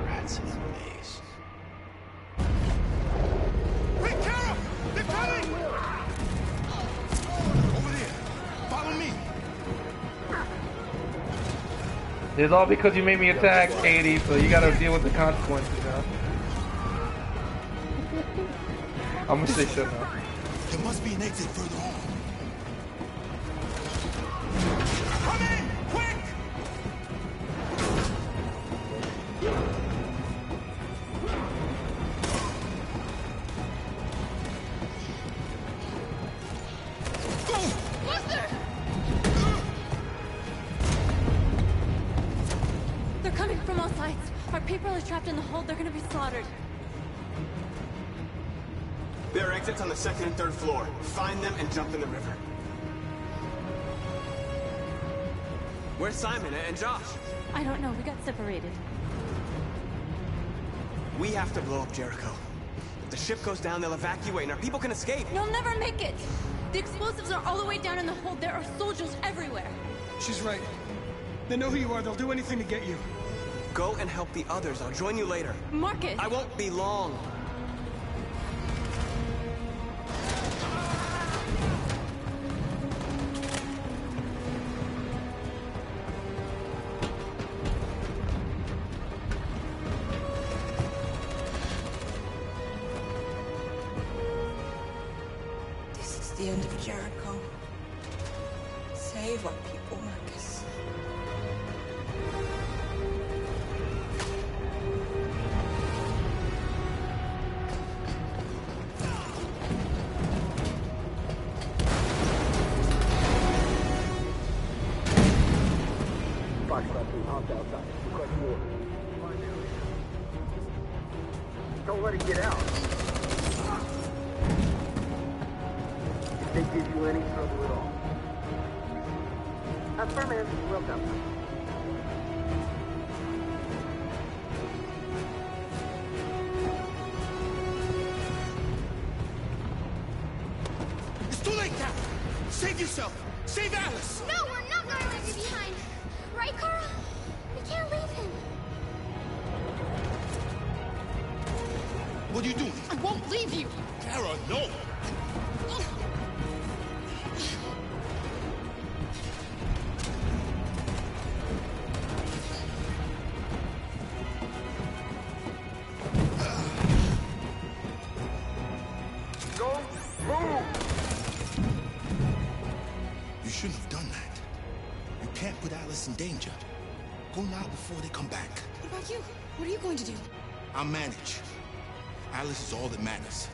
Speaker 6: Rats in a maze.
Speaker 21: Hey, Carol! They're coming! Over there. Follow me.
Speaker 9: It's all because you made me attack, 80, so you gotta deal with the consequences now. I'm gonna say shut up.
Speaker 6: There must be an exit further on.
Speaker 21: Come in! Quick!
Speaker 7: Buster! They're coming from all sides. Our people are trapped in the hold. They're gonna be slaughtered.
Speaker 12: There are exits on the second and third floor. Find them and jump in the river. Where's Simon and Josh?
Speaker 11: I don't know. We got separated.
Speaker 12: We have to blow up Jericho. If the ship goes down, they'll evacuate and our people can escape.
Speaker 11: You'll never make it! The explosives are all the way down in the hold. There are soldiers everywhere.
Speaker 2: She's right. They know who you are. They'll do anything to get you.
Speaker 12: Go and help the others. I'll join you later.
Speaker 11: Marcus!
Speaker 12: I won't be long.
Speaker 3: This is the end of Jericho. Save our people, Marcus.
Speaker 18: Don't let it get out. If they give you any trouble at all. Affirmative. Welcome.
Speaker 21: It's too late, Carol. Save yourself. Save Alice.
Speaker 13: No, we're not going to leave you behind. Right, Carl? We can't leave him.
Speaker 21: What are you doing?
Speaker 7: I won't leave you.
Speaker 21: Kara, no.
Speaker 18: Go, move!
Speaker 6: You shouldn't have done that. You can't put Alice in danger. Go now before they come back.
Speaker 7: What about you? What are you going to do?
Speaker 6: I'll manage. Alice is all that matters.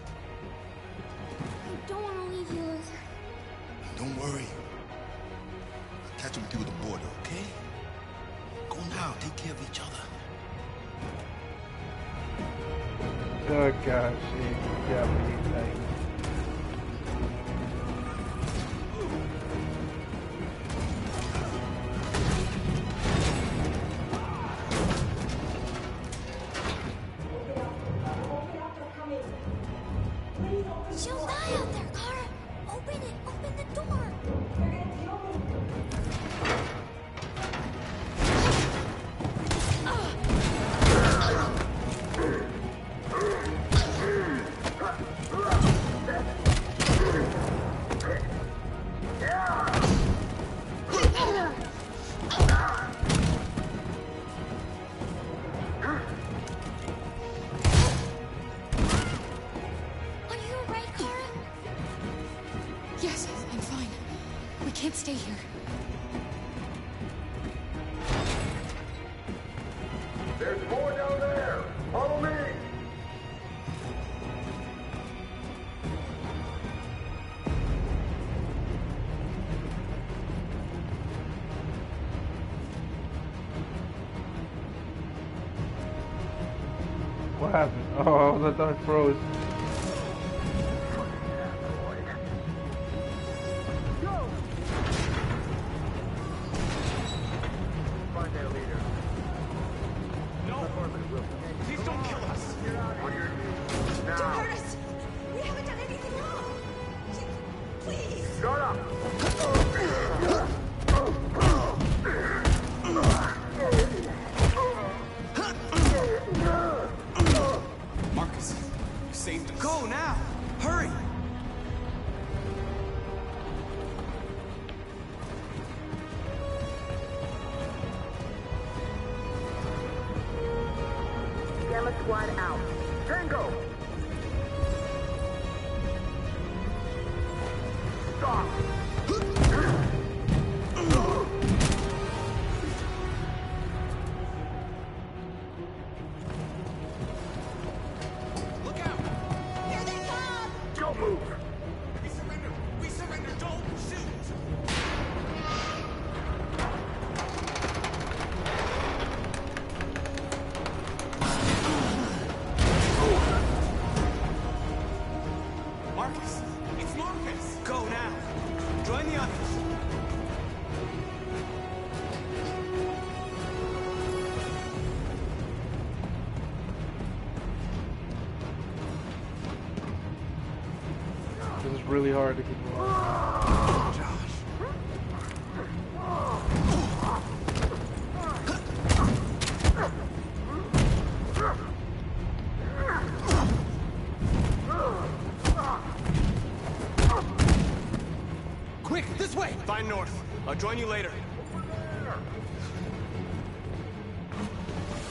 Speaker 13: I don't want to leave you, Liz.
Speaker 6: Don't worry. I'll catch up with you at the border, okay? Go now. Take care of each other.
Speaker 9: Oh gosh, yeah, pretty tight.
Speaker 13: She'll die out there, Kara. Open it. Open the door. Are you alright, Kara?
Speaker 7: Yes, I'm fine. We can't stay here.
Speaker 18: There's more down there! Follow me!
Speaker 9: What? What happened? Oh, I thought it froze.
Speaker 18: Find their leader.
Speaker 21: No! Please don't kill us!
Speaker 18: Now.
Speaker 13: Don't hurt us! We haven't done anything wrong! Please!
Speaker 18: Shut up!
Speaker 10: Marcus, you saved us. Go now! Hurry!
Speaker 18: Gamma squad out. Tango! Stop!
Speaker 21: Look out!
Speaker 13: Here they come!
Speaker 18: Don't move!
Speaker 21: We surrender! We surrender! Don't shoot! Marcus! It's Marcus!
Speaker 10: Go now! Join the others!
Speaker 9: This is really hard to keep alive.
Speaker 10: Quick, this way! Find North. I'll join you later.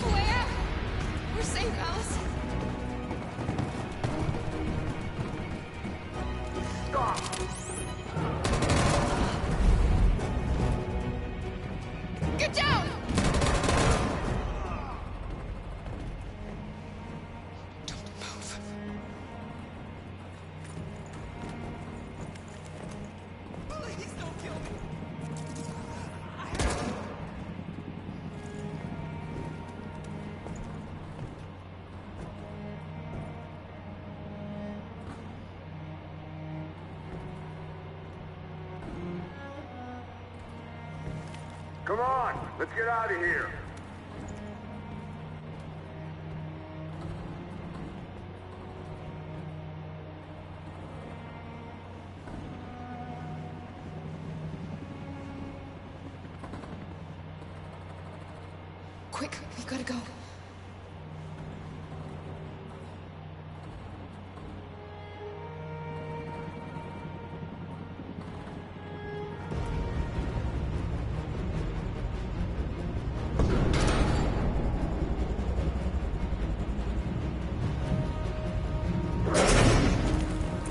Speaker 7: Where? We're safe, Alice. Get down! Don't move.
Speaker 21: Please don't kill me!
Speaker 18: Come on, let's get out of here.
Speaker 7: Quick, we gotta go.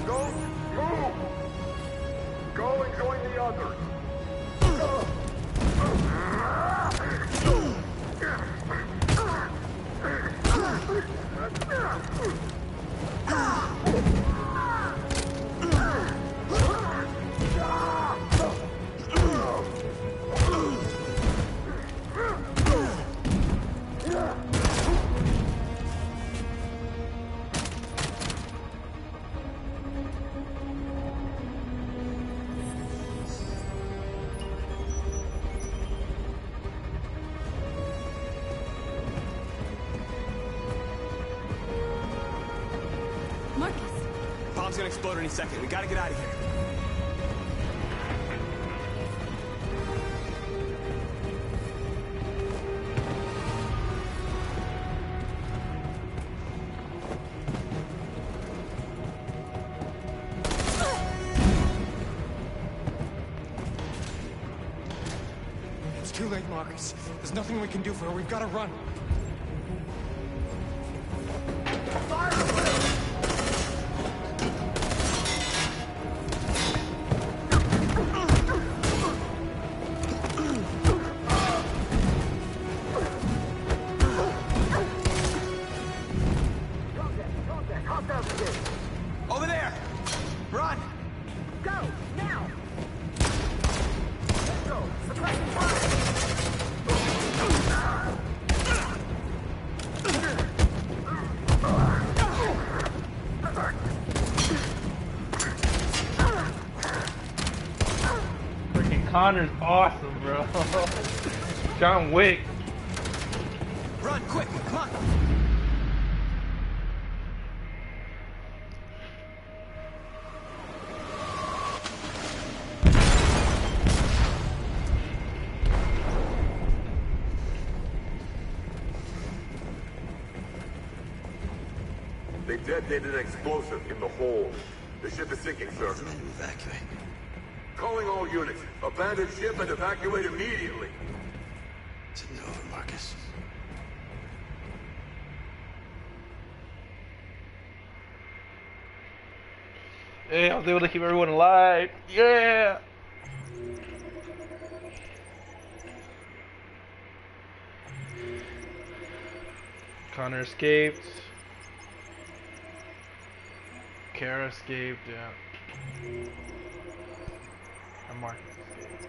Speaker 18: Don't move! Go and join the others.
Speaker 13: Marcus!
Speaker 10: Bomb's gonna explode any second. We gotta get out of here.
Speaker 21: It's too late, Marcus. There's nothing we can do for her. We've gotta run.
Speaker 10: Over there! Run!
Speaker 18: Go, now! Let's go! Suppressing fire!
Speaker 9: Connor's awesome, bro. John Wick.
Speaker 10: Run, quick, come on!
Speaker 15: They detonated an explosive in the hold. The ship is sinking, sir.
Speaker 6: Evacuate.
Speaker 15: Calling all units. Abandon ship and evacuate immediately.
Speaker 6: It's over, Marcus.
Speaker 9: Hey, I was able to keep everyone alive. Yeah! Connor escaped. Kara escaped, yeah. And Marcus escaped.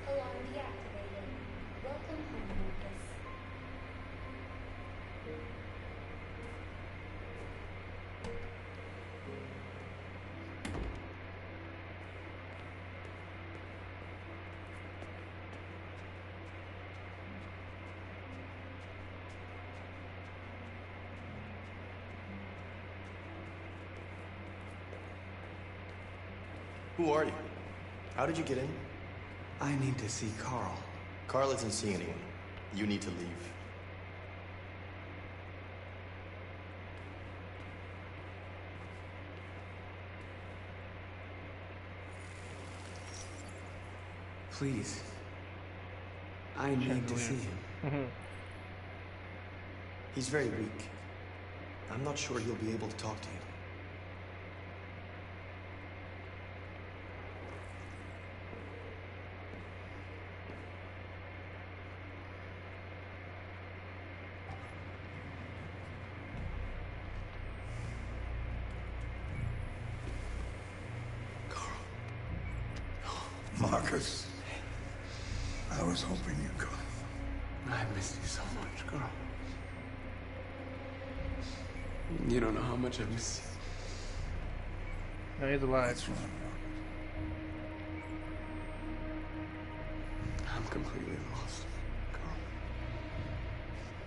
Speaker 13: Alarm deactivated. Welcome home, Marcus.
Speaker 10: Who are you? How did you get in?
Speaker 12: I need to see Carl.
Speaker 10: Carl isn't seeing anyone. You need to leave.
Speaker 12: Please. I need to see him.
Speaker 10: He's very weak. I'm not sure he'll be able to talk to you.
Speaker 6: Marcus, I was hoping you'd come.
Speaker 12: I missed you so much, Carl. You don't know how much I miss you.
Speaker 9: No, he's alive.
Speaker 6: What's wrong?
Speaker 12: I'm completely lost, Carl.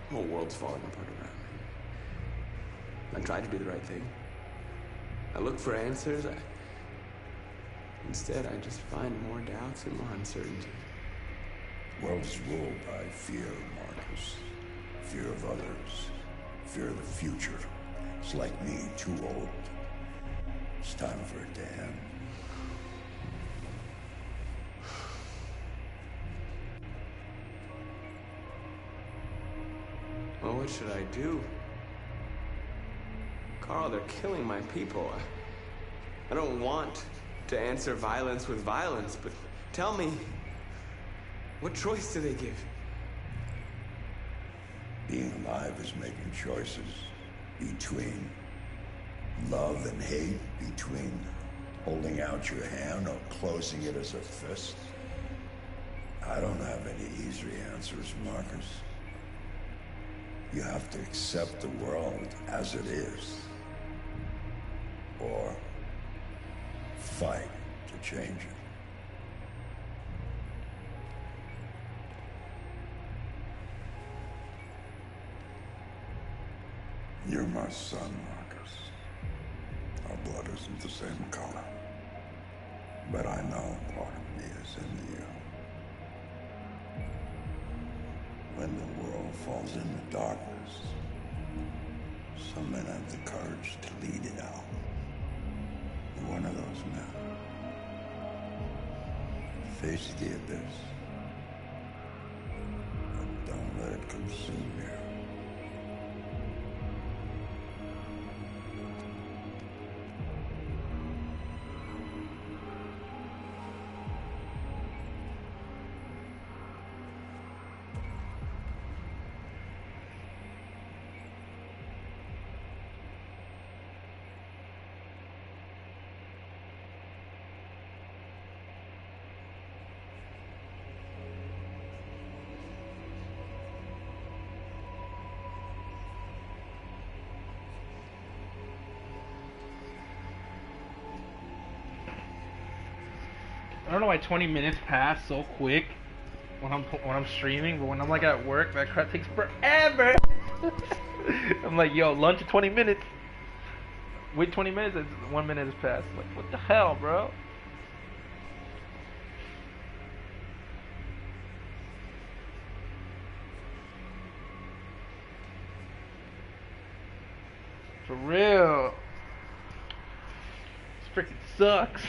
Speaker 12: The whole world's falling apart around me. I try to do the right thing. I look for answers. Instead, I just find more doubts and more uncertainty.
Speaker 6: The world is ruled by fear, Marcus. Fear of others. Fear of the future. It's like me, too old. It's time for it to end.
Speaker 12: Well, what should I do? Carl, they're killing my people. I don't want to answer violence with violence, but tell me, what choice do they give?
Speaker 6: Being alive is making choices between love and hate, between holding out your hand or closing it as a fist. I don't have any easy answers, Marcus. You have to accept the world as it is, or fight to change it. You're my son, Marcus. Our blood isn't the same color. But I know part of me is in you. When the world falls into darkness, some men have the courage to lead it out. You're one of those men. Face the abyss. But don't let it consume you.
Speaker 9: I don't know why 20 minutes pass so quick when I'm streaming, but when I'm like at work, that crap takes forever. I'm like, yo, lunch in 20 minutes. Wait 20 minutes, and 1 minute has passed. Like, what the hell, bro? For real. This freaking sucks.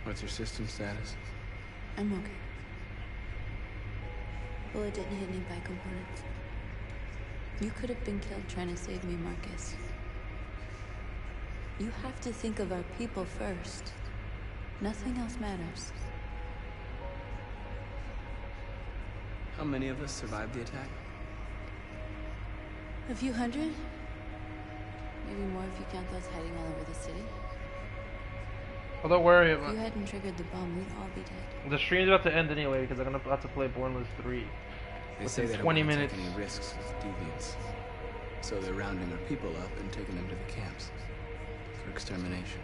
Speaker 12: What's your system status?
Speaker 11: I'm okay. Bullet didn't hit any by components. You could have been killed trying to save me, Marcus. You have to think of our people first. Nothing else matters.
Speaker 12: How many of us survived the attack?
Speaker 11: A few hundred? Maybe more if you count those hiding all over the city.
Speaker 9: Well, don't worry
Speaker 11: If
Speaker 9: about
Speaker 11: you hadn't triggered the bomb, we'd all be dead.
Speaker 9: the stream's about to end anyway because I'm gonna have to play Borderlands 3.
Speaker 12: They say they don't
Speaker 9: 20
Speaker 12: want to
Speaker 9: minutes.
Speaker 12: take any risks with deviants. So they're rounding our people up and taking them to the camps for extermination.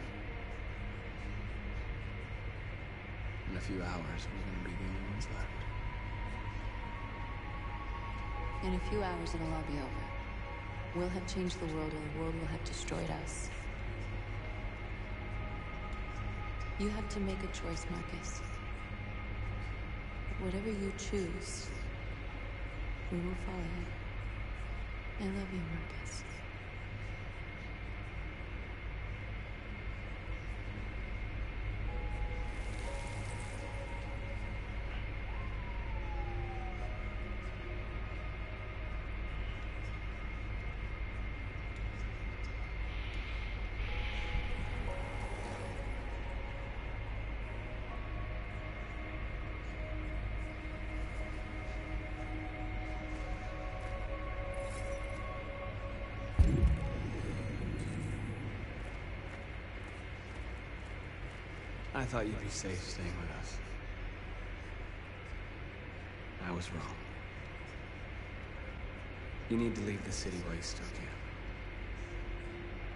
Speaker 12: In a few hours, we're gonna be the only ones left.
Speaker 11: In a few hours, it'll all be over. We'll have changed the world, or the world will have destroyed us. You have to make a choice, Marcus. Whatever you choose, we will follow you. I love you, Marcus.
Speaker 12: I thought you'd be safe staying with us. I was wrong. You need to leave the city while you still can.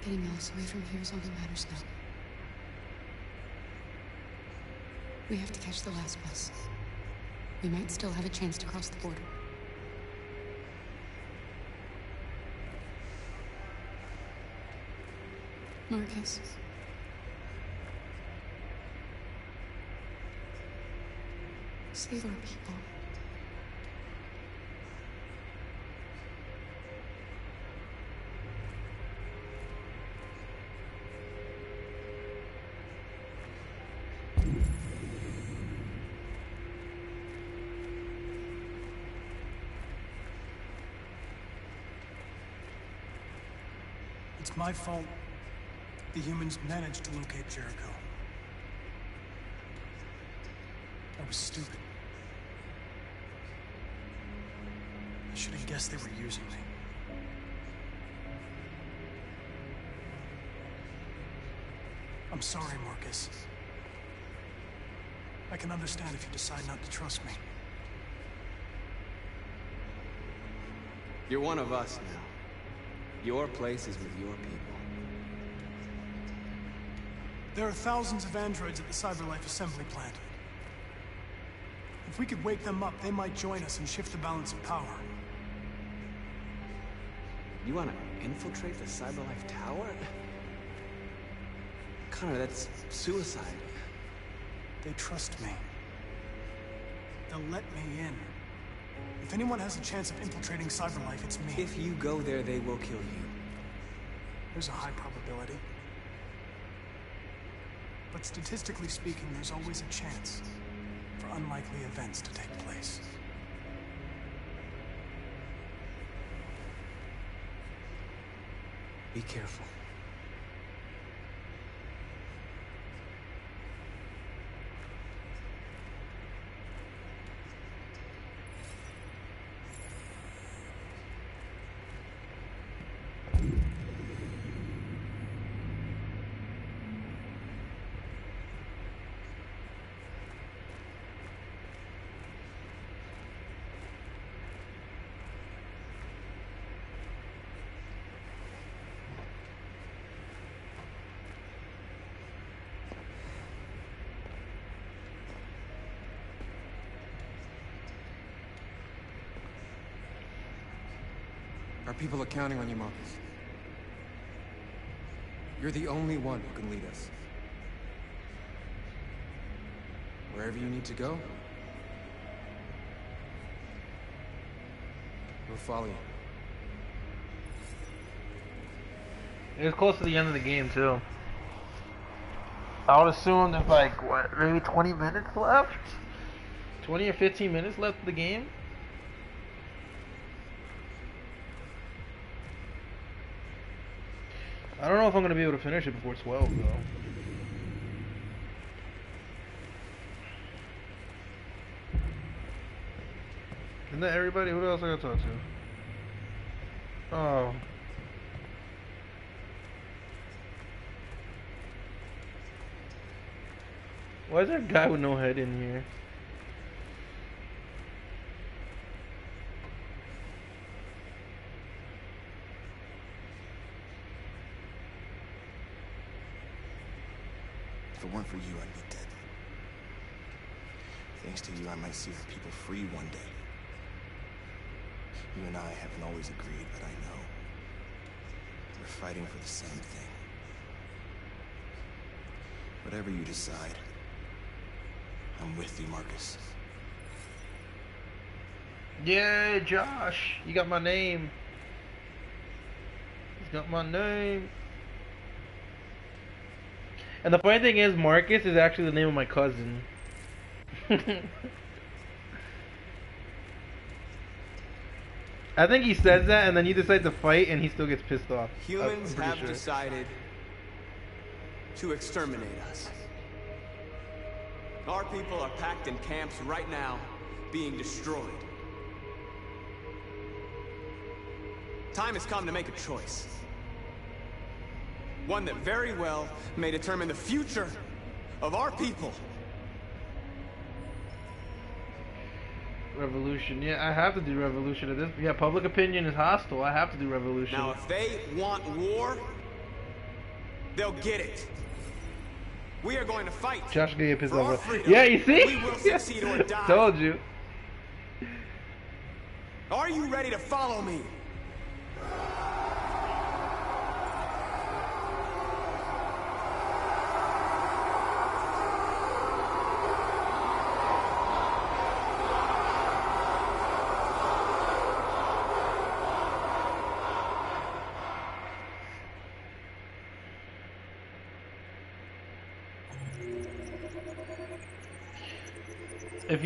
Speaker 7: Getting Alice away from here is all that matters now. We have to catch the last bus. We might still have a chance to cross the border. Marcus. Save our people.
Speaker 14: It's my fault the humans managed to locate Jericho. I was stupid. I should have guessed they were using me. I'm sorry, Marcus. I can understand if you decide not to trust me.
Speaker 12: You're one of us now. Your place is with your people.
Speaker 14: There are thousands of androids at the CyberLife assembly plant. If we could wake them up, they might join us and shift the balance of power.
Speaker 12: You want to infiltrate the CyberLife tower? Connor, that's suicide.
Speaker 14: They trust me. They'll let me in. If anyone has a chance of infiltrating CyberLife, it's me.
Speaker 12: If you go there, they will kill you.
Speaker 14: There's a high probability. But statistically speaking, there's always a chance for unlikely events to take place.
Speaker 12: Be careful.
Speaker 4: Our people are counting on you, Marcus. You're the only one who can lead us. Wherever you need to go, we'll follow you.
Speaker 9: It was close to the end of the game too. I would assume there's like what, maybe 20 minutes left? 20 or 15 minutes left of the game? I don't know if I'm gonna be able to finish it before 12 though. Isn't that everybody? Who else I gotta talk to? Oh. Why is there a guy with no head in here?
Speaker 10: If it weren't for you, I'd be dead. Thanks to you, I might see our people free one day. You and I haven't always agreed, but I know we're fighting for the same thing. Whatever you decide, I'm with you, Marcus.
Speaker 9: Yeah, Josh, you got my name. He's got my name. And the funny thing is, Marcus is actually the name of my cousin. I think he says that, and then you decide to fight, and he still gets pissed off.
Speaker 12: Humans have decided to exterminate us. Our people are packed in camps right now, being destroyed. Time has come to make a choice. One that very well may determine the future of our people.
Speaker 9: Revolution. Yeah, I have to do revolution at this. Yeah, public opinion is hostile. I have to do revolution.
Speaker 12: Now, if they want war, they'll get it. We are going to fight.
Speaker 9: Josh gonna get pissed
Speaker 12: for our
Speaker 9: off.
Speaker 12: freedom.
Speaker 9: Yeah, you see?
Speaker 12: We will succeed or die.
Speaker 9: Told you.
Speaker 12: Are you ready to follow me?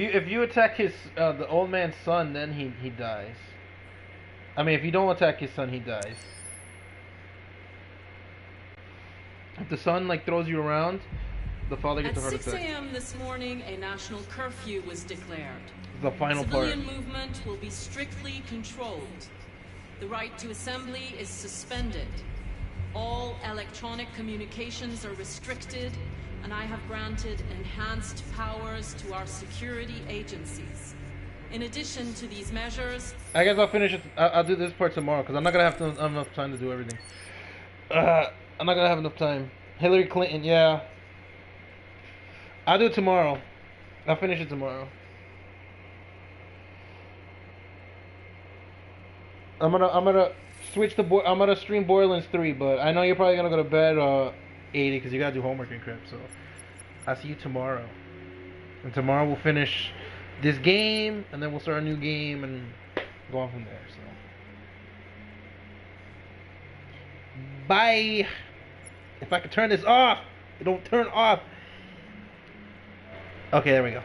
Speaker 9: If you attack his the old man's son, then he dies. I mean, if you don't attack his son, he dies. If the son like throws you around, the father gets a heart
Speaker 17: At 6
Speaker 9: attack.
Speaker 17: a.m. this morning, a national curfew was declared.
Speaker 9: The final part.
Speaker 17: Civilian movement will be strictly controlled. The right to assembly is suspended. All electronic communications are restricted, and I have granted enhanced powers to our security agencies. In addition to these measures,
Speaker 9: I guess I'll finish it. I'll do this part tomorrow because I'm not gonna have enough time to do everything. I'm not gonna have enough time. Hillary Clinton, yeah. I'll do it tomorrow. I'll finish it tomorrow. I'm gonna switch the I'm gonna stream Borderlands 3, but I know you're probably gonna go to bed 80 because you gotta do homework and crap. So I'll see you tomorrow, and tomorrow we'll finish this game, and then we'll start a new game and go on from there. So bye. If I could turn this off, it don't turn off. Okay, there we go.